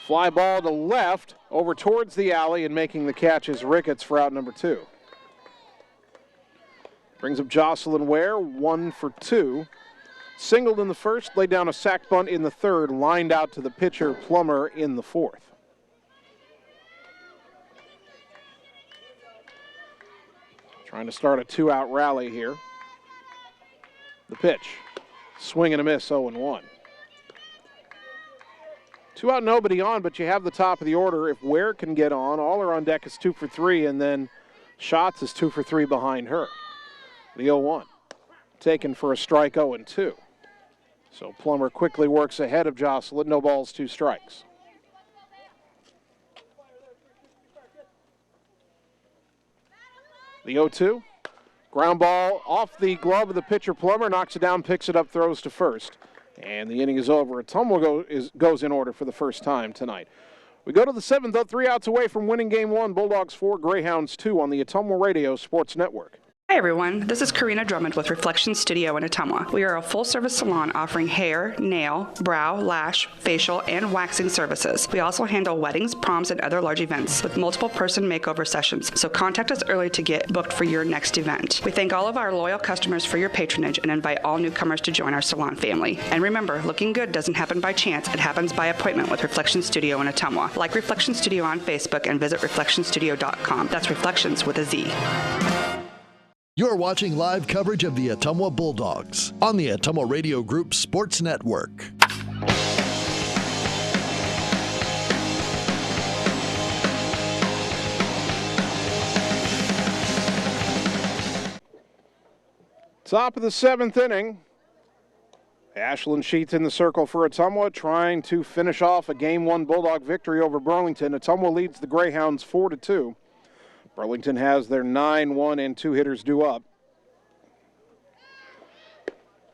Fly ball to left, over towards the alley, and making the catch is Ricketts for out number 2. Brings up Jocelyn Ware, 1 for 2. Singled in the 1st, laid down a sac bunt in the 3rd, lined out to the pitcher Plummer in the 4th. Trying to start a 2-out rally here. The pitch. Swing and a miss, 0-1. 2 out, nobody on, but you have the top of the order. If Ware can get on, Aller on deck is 2 for 3, and then Schatz is 2 for 3 behind her. The 0-1. Taken for a strike, 0-2. So Plummer quickly works ahead of Jocelyn. No balls, 2 strikes. The 0-2, ground ball off the glove of the pitcher Plummer, knocks it down, picks it up, throws to first. And the inning is over. Ottumwa goes in order for the first time tonight. We go to the 7th, though, 3 outs away from winning game 1. Bulldogs 4, Greyhounds 2 on the Ottumwa Radio Sports Network. Hi everyone, this is Karina Drummond with Reflection Studio in Ottumwa. We are a full-service salon offering hair, nail, brow, lash, facial, and waxing services. We also handle weddings, proms, and other large events with multiple person makeover sessions, so contact us early to get booked for your next event. We thank all of our loyal customers for your patronage and invite all newcomers to join our salon family. And remember, looking good doesn't happen by chance, it happens by appointment with Reflection Studio in Ottumwa. Like Reflection Studio on Facebook and visit reflectionstudio.com. That's Reflections with a Z. You're watching live coverage of the Ottumwa Bulldogs on the Ottumwa Radio Group Sports Network. Top of the 7th inning. Ashlyn Sheets in the circle for Ottumwa, trying to finish off a Game 1 Bulldog victory over Burlington. Ottumwa leads the Greyhounds 4-2. Burlington has their 9-1 and 2 hitters due up.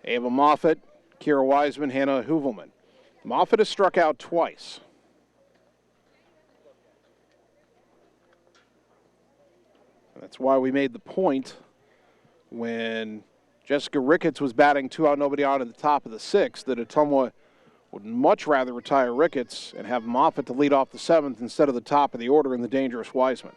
Ava Moffitt, Kira Wiseman, Hannah Hoovelman. Moffitt has struck out twice. That's why we made the point when Jessica Ricketts was batting 2 out, nobody on at the top of the 6th that Ottumwa would much rather retire Ricketts and have Moffitt to lead off the 7th instead of the top of the order in the dangerous Wiseman.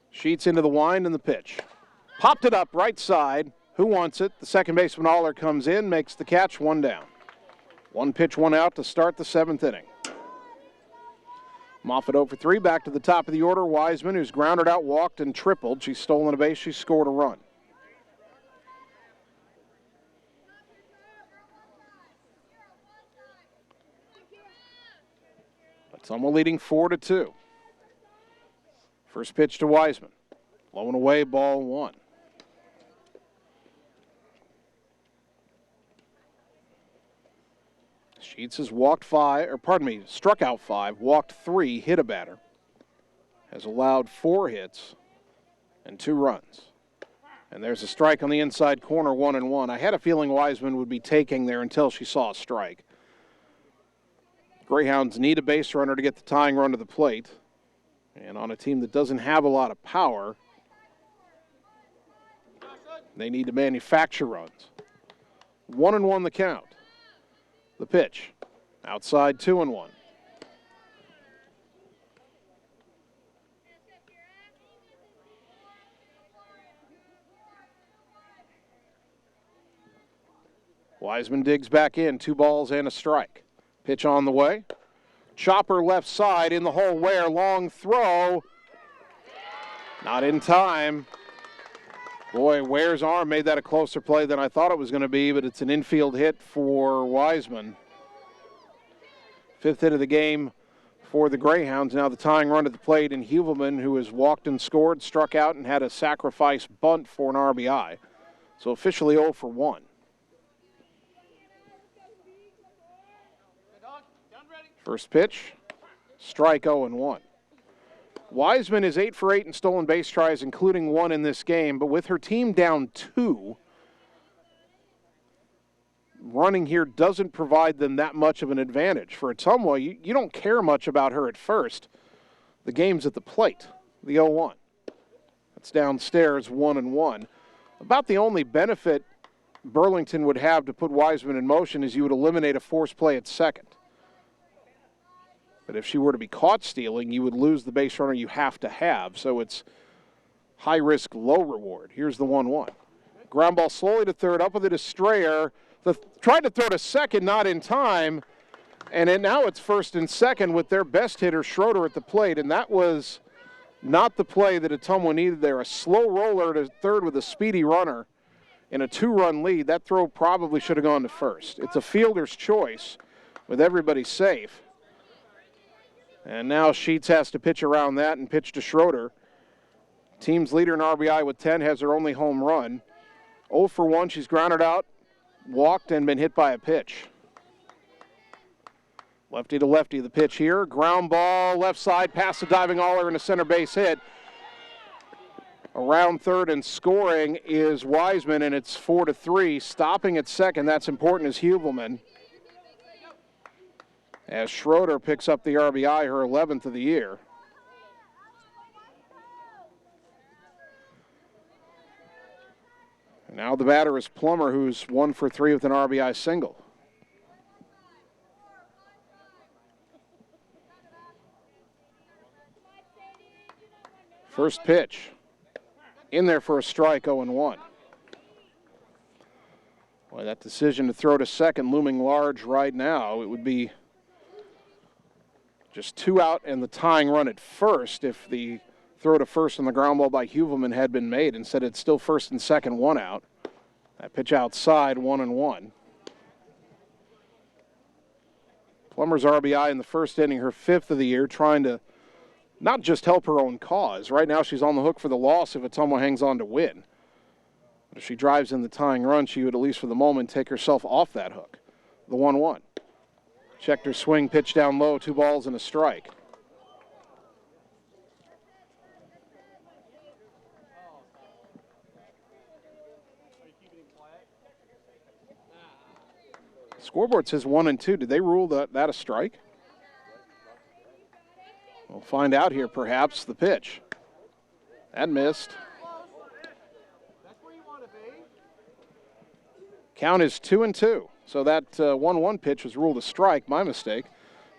Sheets into the wind and the pitch. Popped it up right side. Who wants it? The second baseman Aller comes in, makes the catch, 1 down. 1 pitch, 1 out to start the 7th inning. Moffitt 0 for 3, back to the top of the order. Wiseman, who's grounded out, walked, and tripled. She's stolen a base. She scored a run. Ottumwa leading 4-2. First pitch to Wiseman. Blowing away, ball 1. Sheets has struck out 5, walked 3, hit a batter. Has allowed 4 hits and 2 runs. And there's a strike on the inside corner, 1-1. I had a feeling Wiseman would be taking there until she saw a strike. Greyhounds need a base runner to get the tying run to the plate. And on a team that doesn't have a lot of power, they need to manufacture runs. 1-1 the count. The pitch. Outside 2-1. Wiseman digs back in. 2 balls and a strike. Pitch on the way. Chopper left side in the hole. Ware, long throw. Not in time. Boy, Ware's arm made that a closer play than I thought it was going to be, but it's an infield hit for Wiseman. 5th hit of the game for the Greyhounds. Now the tying run at the plate, and Hoovelman, who has walked and scored, struck out and had a sacrifice bunt for an RBI. So officially 0 for 1. First pitch, strike 0-1. Wiseman is 8 for 8 in stolen base tries, including 1 in this game, but with her team down 2, running here doesn't provide them that much of an advantage. For Ottumwa, you don't care much about her at first. The game's at the plate, the 0-1. That's downstairs, 1-1. About the only benefit Burlington would have to put Wiseman in motion is you would eliminate a forced play at second. But if she were to be caught stealing, you would lose the base runner you have to have. So it's high risk, low reward. Here's the 1-1. Ground ball slowly to third, up with it is Strayer. Tried to throw to second, not in time. And now it's first and second with their best hitter, Schroeder, at the plate. And that was not the play that Ottumwa needed there. A slow roller to third with a speedy runner in a 2-run lead. That throw probably should have gone to first. It's a fielder's choice with everybody safe. And now Sheets has to pitch around that and pitch to Schroeder. Team's leader in RBI with 10, has her only home run. 0 for 1, she's grounded out, walked, and been hit by a pitch. Lefty to lefty, the pitch here. Ground ball, left side, past the diving Aller and a center base hit. Around third and scoring is Wiseman, and it's 4-3. Stopping at second, that's important, is Hubelman. as Schroeder picks up the RBI, her 11th of the year. And now the batter is Plummer, who's 1 for 3 with an RBI single. First pitch. In there for a strike, 0-1. Boy, that decision to throw to second looming large right now. It would be just 2 out and the tying run at first if the throw to first on the ground ball by Huvelman had been made. Instead, it's still first and second, 1 out. That pitch outside, 1-1. Plummer's RBI in the first inning, her 5th of the year, trying to not just help her own cause. Right now she's on the hook for the loss if Ottumwa hangs on to win. But if she drives in the tying run, she would, at least for the moment, take herself off that hook. The 1-1. Checked her swing, pitch down low, 2 balls and a strike. Scoreboard says 1-2. Did they rule that a strike? We'll find out here, perhaps. The pitch. That missed. Count is 2-2. So that 1-1 pitch was ruled a strike. My mistake.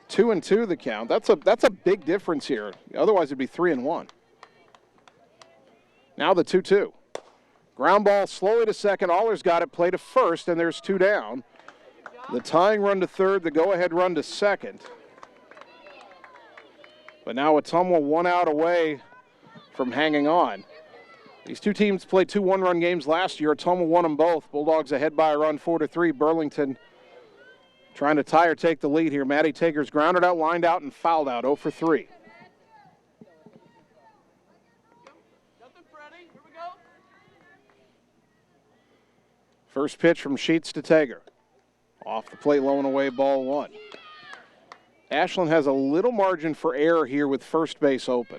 2-2 the count. That's a big difference here. Otherwise, it'd be 3-1. Now the 2-2. Ground ball slowly to second. Aller's got it. Play to first, and there's 2 down. The tying run to third. The go-ahead run to second. But now Ottumwa 1 out away from hanging on. These two teams played 2 one-run games last year. Ottumwa won them both. Bulldogs ahead by a run, 4-3. Burlington trying to tie or take the lead here. Maddie Tager's grounded out, lined out, and fouled out, 0 for 3. First pitch from Sheets to Tager. Off the plate, low and away, ball 1. Ashland has a little margin for error here with first base open.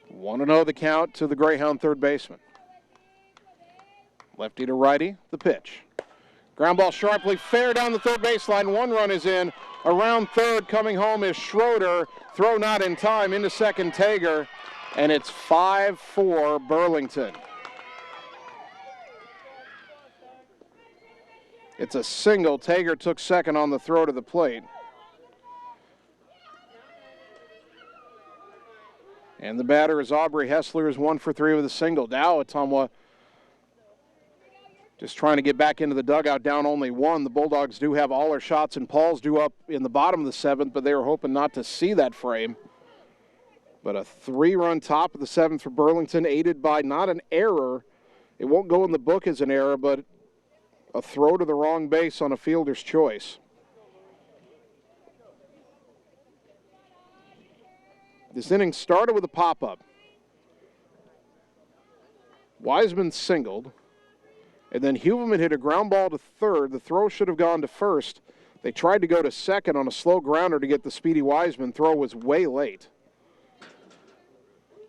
Want to know the count to the Greyhound third baseman. Lefty to righty, the pitch. Ground ball sharply, fair down the third baseline. 1 run is in. Around third, coming home is Schroeder. Throw not in time, into second Tager. And it's 5-4 Burlington. It's a single. Tager took second on the throw to the plate. And the batter is Aubrey Hessler, is 1 for 3 with a single. Now Ottumwa just trying to get back into the dugout, down only 1. The Bulldogs do have all their shots and Paul's due up in the bottom of the 7th, but they were hoping not to see that frame. But a 3-run top of the 7th for Burlington, aided by not an error. It won't go in the book as an error, but a throw to the wrong base on a fielder's choice. This inning started with a pop-up. Wiseman singled, and then Huvelman hit a ground ball to third. The throw should have gone to first. They tried to go to second on a slow grounder to get the speedy Wiseman. Throw was way late.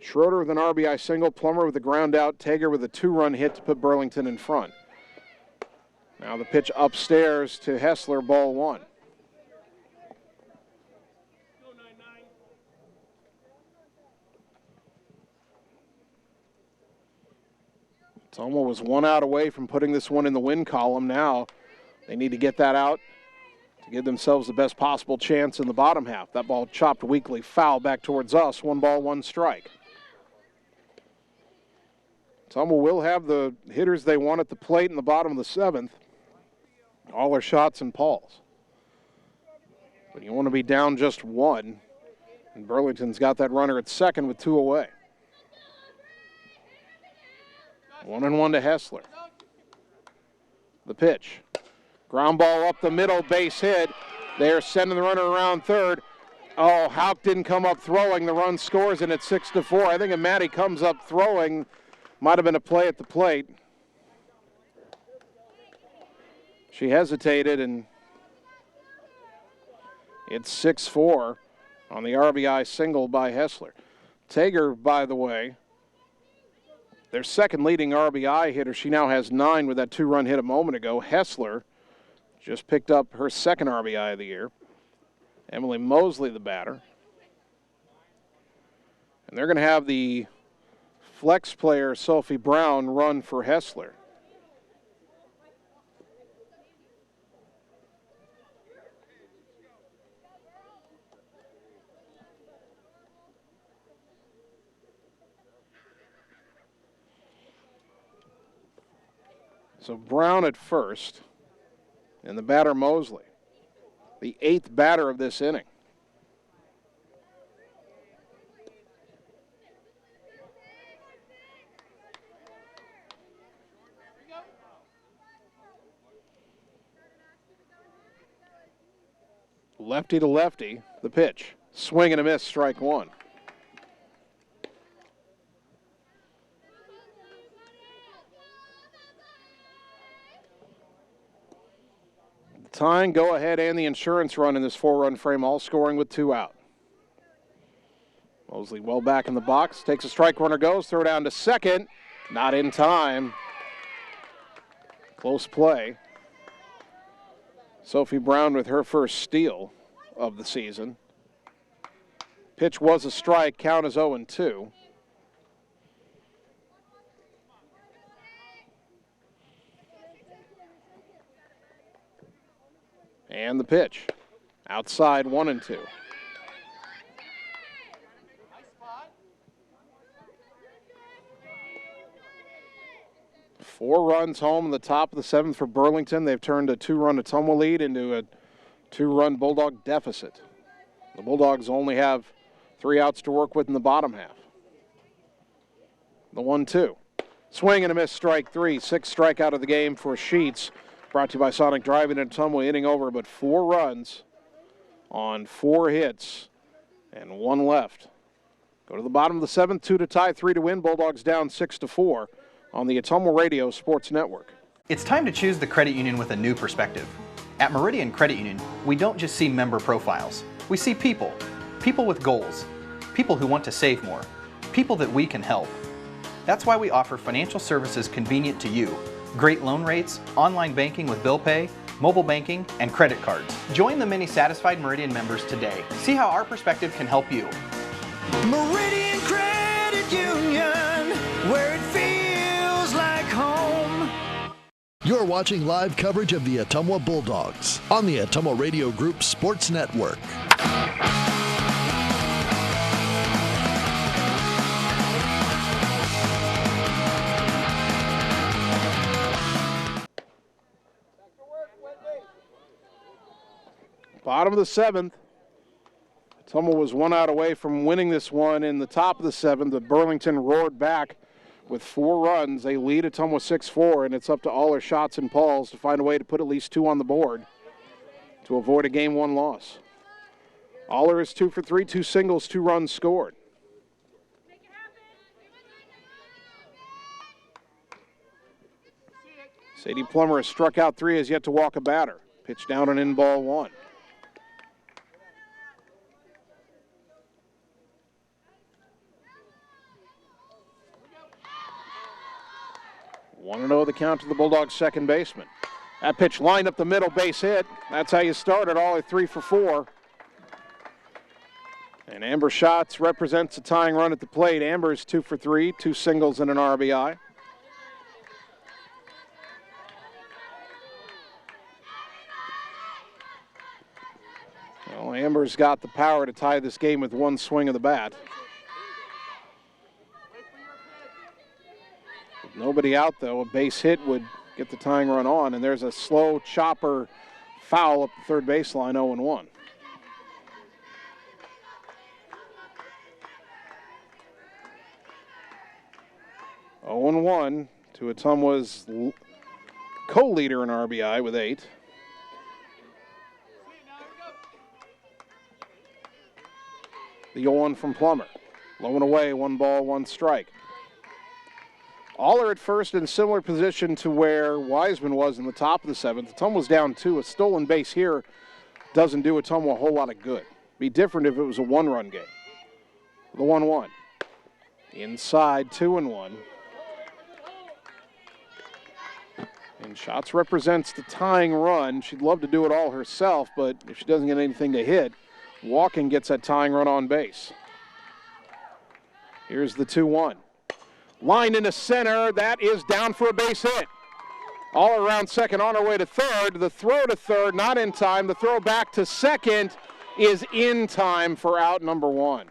Schroeder with an RBI single, Plummer with a ground out, Tager with a 2-run hit to put Burlington in front. Now the pitch upstairs to Hessler, ball 1. Ottumwa was 1 out away from putting this one in the win column. Now they need to get that out to give themselves the best possible chance in the bottom half. That ball chopped weakly, foul back towards us. 1 ball, 1 strike. Ottumwa will have the hitters they want at the plate in the bottom of the 7th. All their shots and Paul's. But you want to be down just 1. And Burlington's got that runner at second with 2 away. 1-1 to Hessler. The pitch. Ground ball up the middle, base hit. They're sending the runner around third. Oh, Houck didn't come up throwing. The run scores, and it's 6-4. I think if Maddie comes up throwing, might have been a play at the plate. She hesitated, and it's 6-4 on the RBI single by Hessler. Tager, by the way, Their second leading RBI hitter. She now has 9 with that 2-run hit a moment ago. Hessler just picked up her second RBI of the year. Emily Mosley, the batter. And they're going to have the flex player, Sophie Brown, run for Hessler. So Brown at first, and the batter Mosley, the 8th batter of this inning. Lefty to lefty, the pitch. Swing and a miss, strike 1. Tying, go ahead, and the insurance run in this 4-run frame, all scoring with 2 out. Mosley well back in the box, takes a strike, runner goes, throw down to second, not in time. Close play. Sophie Brown with her first steal of the season. Pitch was a strike, count is 0-2. And the pitch. Outside, 1-2. Four runs home in the top of the 7th for Burlington. They've turned a 2-run Ottumwa lead into a 2-run Bulldog deficit. The Bulldogs only have 3 outs to work with in the bottom half. The 1-2. Swing and a miss, strike 3. 6th strikeout of the game for Sheets. Brought to you by Sonic Driving in Ottumwa, inning over, but 4 runs on 4 hits and 1 left. Go to the bottom of the 7th, 2 to tie, 3 to win. Bulldogs down 6-4 on the Ottumwa Radio Sports Network. It's time to choose the credit union with a new perspective. At Meridian Credit Union, we don't just see member profiles. We see people. People with goals. People who want to save more. People that we can help. That's why we offer financial services convenient to you. Great loan rates, online banking with bill pay, mobile banking, and credit cards. Join the many satisfied Meridian members today. See how our perspective can help you. Meridian Credit Union, where it feels like home. You're watching live coverage of the Ottumwa Bulldogs on the Ottumwa Radio Group Sports Network. Bottom of the 7th. Ottumwa was 1 out away from winning this one in the top of the 7th, but Burlington roared back with 4 runs. They lead Ottumwa 6-4, and it's up to all their shots and Pauls to find a way to put at least 2 on the board to avoid a Game 1 loss. Aller is 2 for 3, 2 singles, 2 runs scored. Sadie Plummer has struck out 3, has yet to walk a batter. Pitch down and in, ball 1. 1-0 the count to the Bulldogs' second baseman. That pitch lined up the middle, base hit. That's how you started. All 3 for 4. And Amber Schatz represents a tying run at the plate. Amber is 2 for 3, 2 singles and an RBI. Well, Amber's got the power to tie this game with 1 swing of the bat. With nobody out, though, a base hit would get the tying run on, and there's a slow chopper foul up the third baseline, 0-1. To Ottumwa's co-leader in RBI with 8. The 0-1 from Plummer. Low and away, 1 ball, 1 strike. Aller at first in similar position to where Wiseman was in the top of the 7th. Ottumwa's down 2. A stolen base here doesn't do Ottumwa a whole lot of good. Be different if it was a 1-run game. The 1-1. Inside, 2-1. And Schatz represents the tying run. She'd love to do it all herself, but if she doesn't get anything to hit, Walken gets that tying run on base. Here's the 2-1. Line into center. That is down for a base hit. All around second, on her way to third. The throw to third, not in time. The throw back to second is in time for out number 1.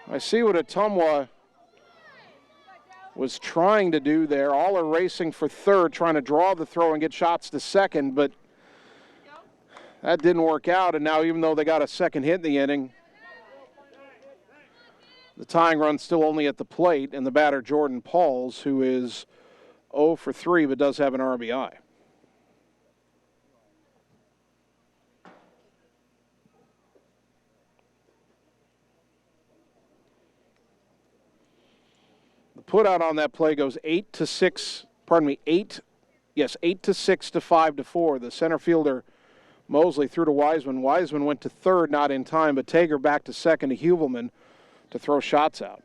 I see what Ottumwa was trying to do there. All are racing for third, trying to draw the throw and get shots to second, but that didn't work out. And now, even though they got a second hit in the inning, the tying run's still only at the plate, and the batter, Jordan Pauls, who is 0 for 3 but does have an RBI. The put out on that play goes 8 to 6 to 5 to 4. The center fielder Mosley threw to Wiseman. Wiseman went to third, not in time, but Tager back to second to Huvelman to throw shots out.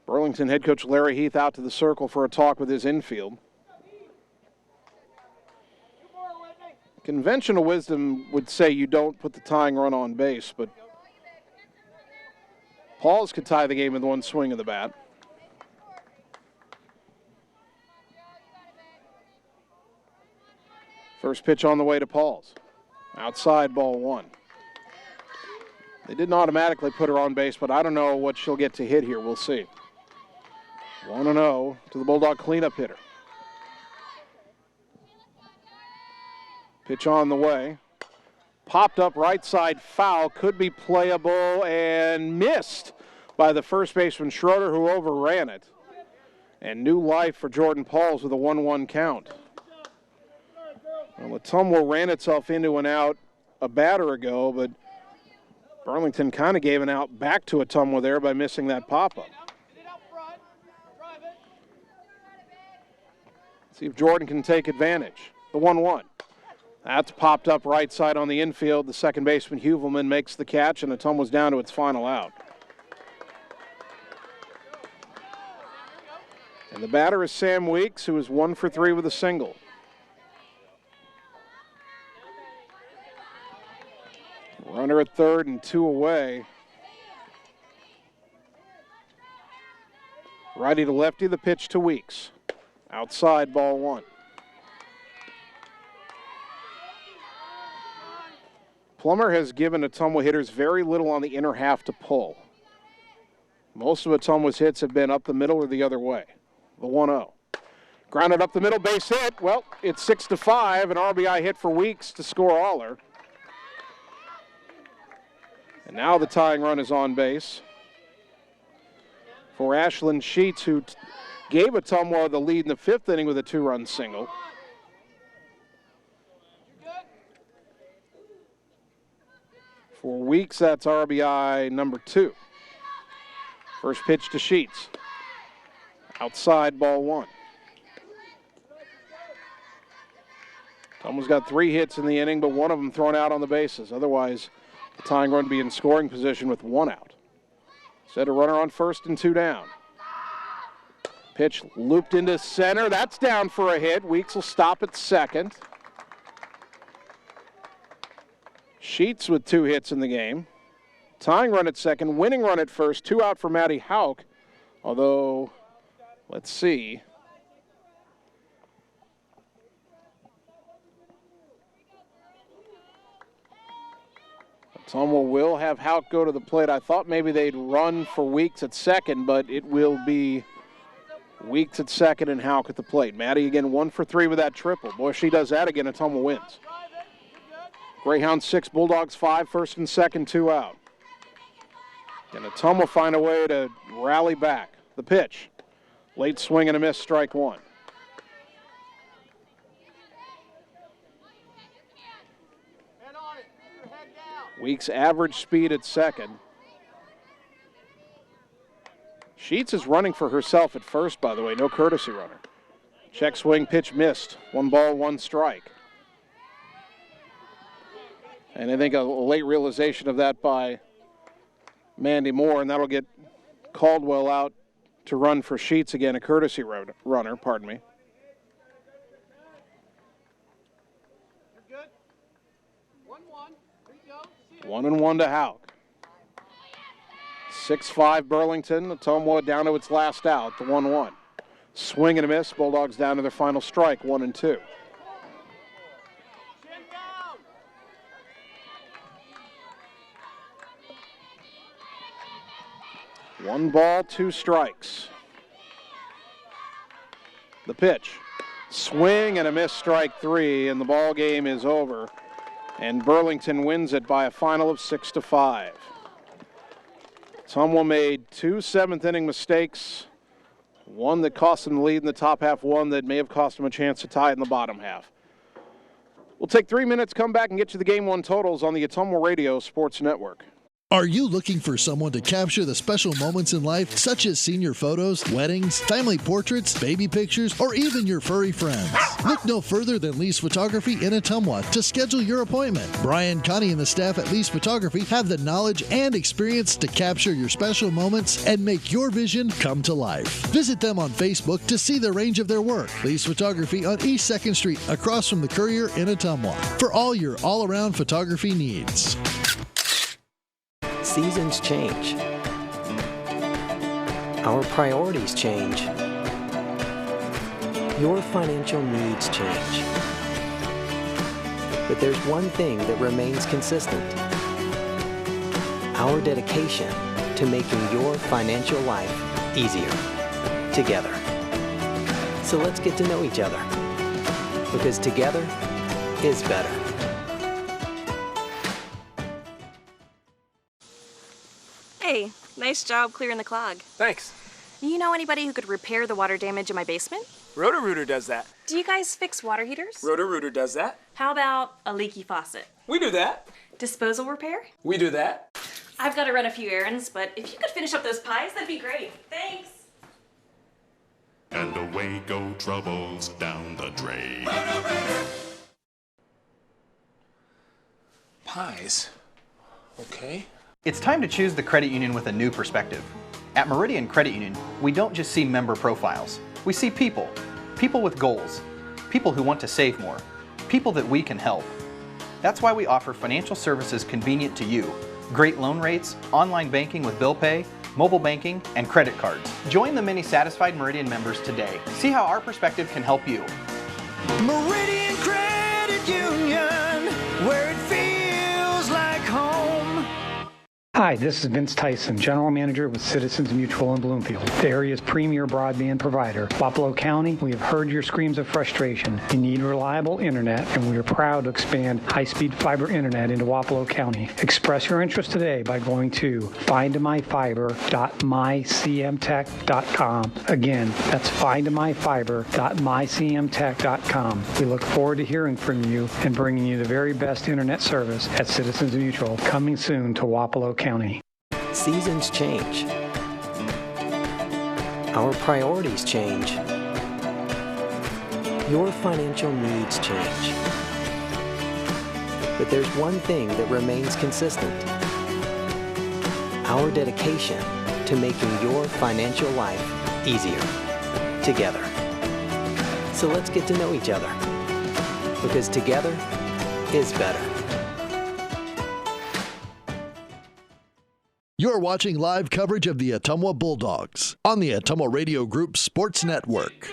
Burlington head coach Larry Heath out to the circle for a talk with his infield. Conventional wisdom would say you don't put the tying run on base, but Pauls could tie the game with one swing of the bat. First pitch on the way to Pauls. Outside, ball 1. They didn't automatically put her on base, but I don't know what she'll get to hit here. We'll see. 1-0 to the Bulldog cleanup hitter. Pitch on the way. Popped up right side foul. Could be playable and missed by the first baseman Schroeder, who overran it. And new life for Jordan Pauls with a 1-1 count. Well, Ottumwa ran itself into an out a batter ago, but Burlington kind of gave an out back to Ottumwa there by missing that pop-up. See if Jordan can take advantage. The 1-1. That's popped up right side on the infield. The second baseman, Huvelman, makes the catch, and Ottumwa's down to its final out. And the batter is Sam Weeks, who is 1 for 3 with a single. Runner at third and 2 away. Righty to lefty, the pitch to Weeks. Outside, ball 1. Plummer has given Ottumwa hitters very little on the inner half to pull. Most of Ottumwa's hits have been up the middle or the other way. The 1-0. Grounded up the middle, base hit. Well, it's 6-5, an RBI hit for Weeks to score Aller. And now the tying run is on base for Ashlyn Sheets, who gave Ottumwa the lead in the 5th inning with a 2-run single. For Weeks, that's RBI number 2. First pitch to Sheets. Outside, ball 1. Ottumwa's got 3 hits in the inning, but one of them thrown out on the bases. Otherwise, the tying run to be in scoring position with 1 out. Set a runner on first and 2 down. Pitch looped into center. That's down for a hit. Weeks will stop at second. Sheets with 2 hits in the game. Tying run at second, winning run at first. 2 out for Maddie Hauk. Although, let's see. Ottumwa will have Hauk go to the plate. I thought maybe they'd run for Weeks at second, but it will be Weeks at second and Hauk at the plate. Maddie again 1 for 3 with that triple. Boy, if she does that again, Ottumwa wins. Greyhounds 6, Bulldogs 5, first and second, 2 out. Can Ottumwa find a way to rally back? The pitch. Late swing and a miss, strike 1. Weeks' average speed at second. Sheets is running for herself at first, by the way, no courtesy runner. Check swing, pitch missed. 1 ball, 1 strike. And I think a late realization of that by Mandy Moore, and that'll get Caldwell out to run for Sheets again, a courtesy runner, pardon me. You're good. 1-1. Here you go. 1-1 to Houck. 6-5 Burlington. Ottumwa down to its last out, the 1-1. Swing and a miss. Bulldogs down to their final strike, 1-2. One ball, two strikes. The pitch. Swing and a miss, strike three, and the ball game is over. And Burlington wins it by a final of 6-5. Ottumwa made two seventh-inning mistakes. One that cost them the lead in the top half, one that may have cost them a chance to tie it in the bottom half. We'll take 3 minutes, come back and get you the Game 1 totals on the Ottumwa Radio Sports Network. Are you looking for someone to capture the special moments in life, such as senior photos, weddings, family portraits, baby pictures, or even your furry friends? Look no further than Lee's Photography in Ottumwa to schedule your appointment. Brian, Connie, and the staff at Lee's Photography have the knowledge and experience to capture your special moments and make your vision come to life. Visit them on Facebook to see the range of their work. Lee's Photography on East 2nd Street, across from the Courier in Ottumwa, for all your all-around photography needs. Seasons change. Our priorities change. Your financial needs change. But there's one thing that remains consistent. Our dedication to making your financial life easier together. So let's get to know each other, because together is better. Hey, nice job clearing the clog. Thanks. You know anybody who could repair the water damage in my basement? Roto-Rooter does that. Do you guys fix water heaters? Roto-Rooter does that. How about a leaky faucet? We do that. Disposal repair? We do that. I've got to run a few errands, but if you could finish up those pies, that'd be great. Thanks. And away go troubles down the drain. Pies. Okay. It's time to choose the credit union with a new perspective. At Meridian Credit Union, we don't just see member profiles. We see people. People with goals. People who want to save more. People that we can help. That's why we offer financial services convenient to you. Great loan rates, online banking with bill pay, mobile banking, and credit cards. Join the many satisfied Meridian members today. See how our perspective can help you. Meridian Credit Union, where it feels like home. Hi, this is Vince Tyson, General Manager with Citizens Mutual in Bloomfield, the area's premier broadband provider. Wapello County, we have heard your screams of frustration. You need reliable internet, and we are proud to expand high-speed fiber internet into Wapello County. Express your interest today by going to findmyfiber.mycmtech.com. Again, that's findmyfiber.mycmtech.com. We look forward to hearing from you and bringing you the very best internet service at Citizens Mutual, coming soon to Wapello County. Seasons change. Our priorities change. Your financial needs change. But there's one thing that remains consistent. Our dedication to making your financial life easier together. So let's get to know each other, because together is better. You're watching live coverage of the Ottumwa Bulldogs on the Ottumwa Radio Group Sports Network.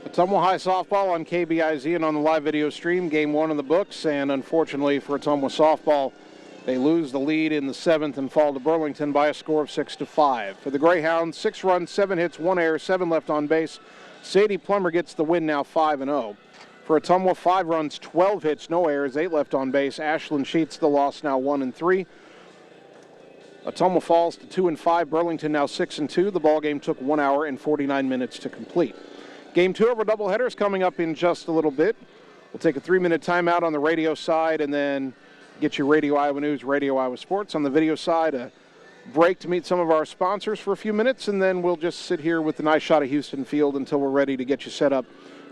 Ottumwa High softball on KBIZ and on the live video stream. Game 1 in the books, and unfortunately for Ottumwa softball, they lose the lead in the 7th and fall to Burlington by a score of 6-5. For the Grayhounds, 6 runs, 7 hits, 1 error, 7 left on base. Sadie Plummer gets the win, now 5-0. For Ottumwa, 5 runs, 12 hits, no errors, 8 left on base. Ashlyn Sheets the loss, now 1-3. Ottumwa falls to 2-5. Burlington now 6-2. The ball game took 1 hour and 49 minutes to complete. Game 2 of our doubleheader is coming up in just a little bit. We'll take a 3-minute timeout on the radio side and then get your Radio Iowa News, Radio Iowa Sports. On the video side, a break to meet some of our sponsors for a few minutes, and then we'll just sit here with a nice shot of Houston Field until we're ready to get you set up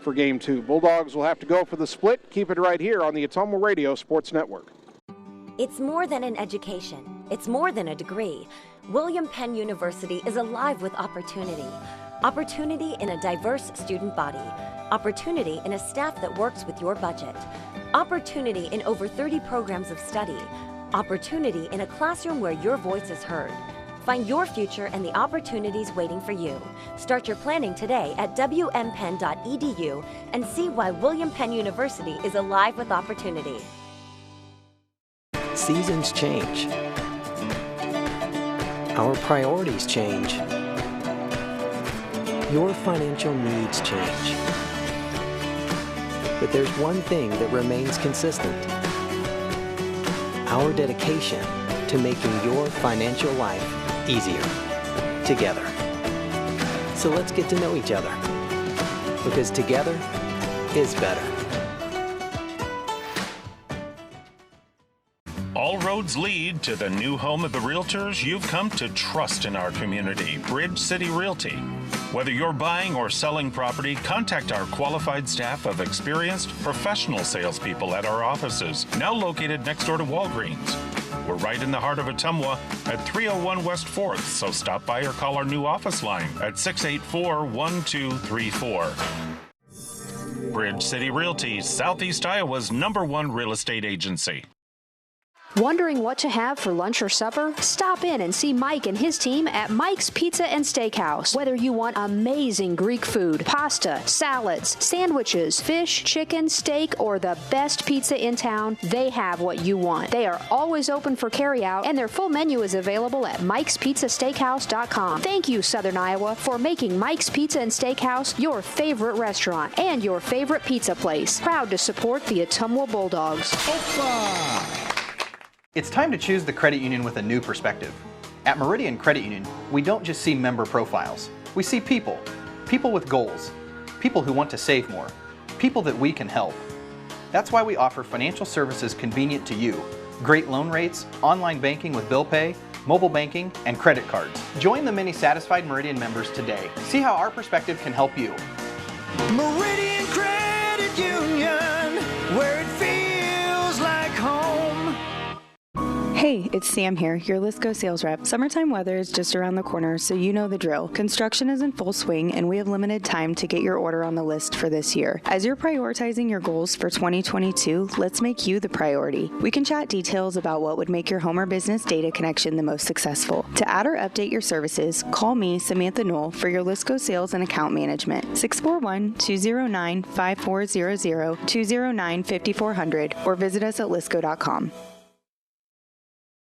for Game 2. Bulldogs will have to go for the split. Keep it right here on the Ottumwa Radio Sports Network. It's more than an education. It's more than a degree. William Penn University is alive with opportunity. Opportunity in a diverse student body. Opportunity in a staff that works with your budget. Opportunity in over 30 programs of study. Opportunity in a classroom where your voice is heard. Find your future and the opportunities waiting for you. Start your planning today at wmpenn.edu and see why William Penn University is alive with opportunity. Seasons change. Our priorities change. Your financial needs change. But there's one thing that remains consistent: our dedication to making your financial life easier together. So let's get to know each other, because together is better. All roads lead to the new home of the realtors you've come to trust in our community, Bridge City Realty. Whether you're buying or selling property, contact our qualified staff of experienced professional salespeople at our offices, now located next door to Walgreens. We're right in the heart of Ottumwa at 301 West 4th, so stop by or call our new office line at 684-1234. Bridge City Realty, Southeast Iowa's #1 real estate agency. Wondering what to have for lunch or supper? Stop in and see Mike and his team at Mike's Pizza and Steakhouse. Whether you want amazing Greek food, pasta, salads, sandwiches, fish, chicken, steak, or the best pizza in town, they have what you want. They are always open for carryout, and their full menu is available at mikespizzasteakhouse.com. Thank you, Southern Iowa, for making Mike's Pizza and Steakhouse your favorite restaurant and your favorite pizza place. Proud to support the Ottumwa Bulldogs. It's time to choose the credit union with a new perspective. At Meridian Credit Union, we don't just see member profiles. We see people. People with goals. People who want to save more. People that we can help. That's why we offer financial services convenient to you. Great loan rates, online banking with bill pay, mobile banking, and credit cards. Join the many satisfied Meridian members today. See how our perspective can help you. Meridian Credit Union, where it feels like home. Hey, it's Sam here, your Lisco sales rep. Summertime weather is just around the corner, so you know the drill. Construction is in full swing, and we have limited time to get your order on the list for this year. As you're prioritizing your goals for 2022, let's make you the priority. We can chat details about what would make your home or business data connection the most successful. To add or update your services, call me, Samantha Knoll, for your Lisco sales and account management. 641-209-5400, 209-5400, or visit us at lisco.com.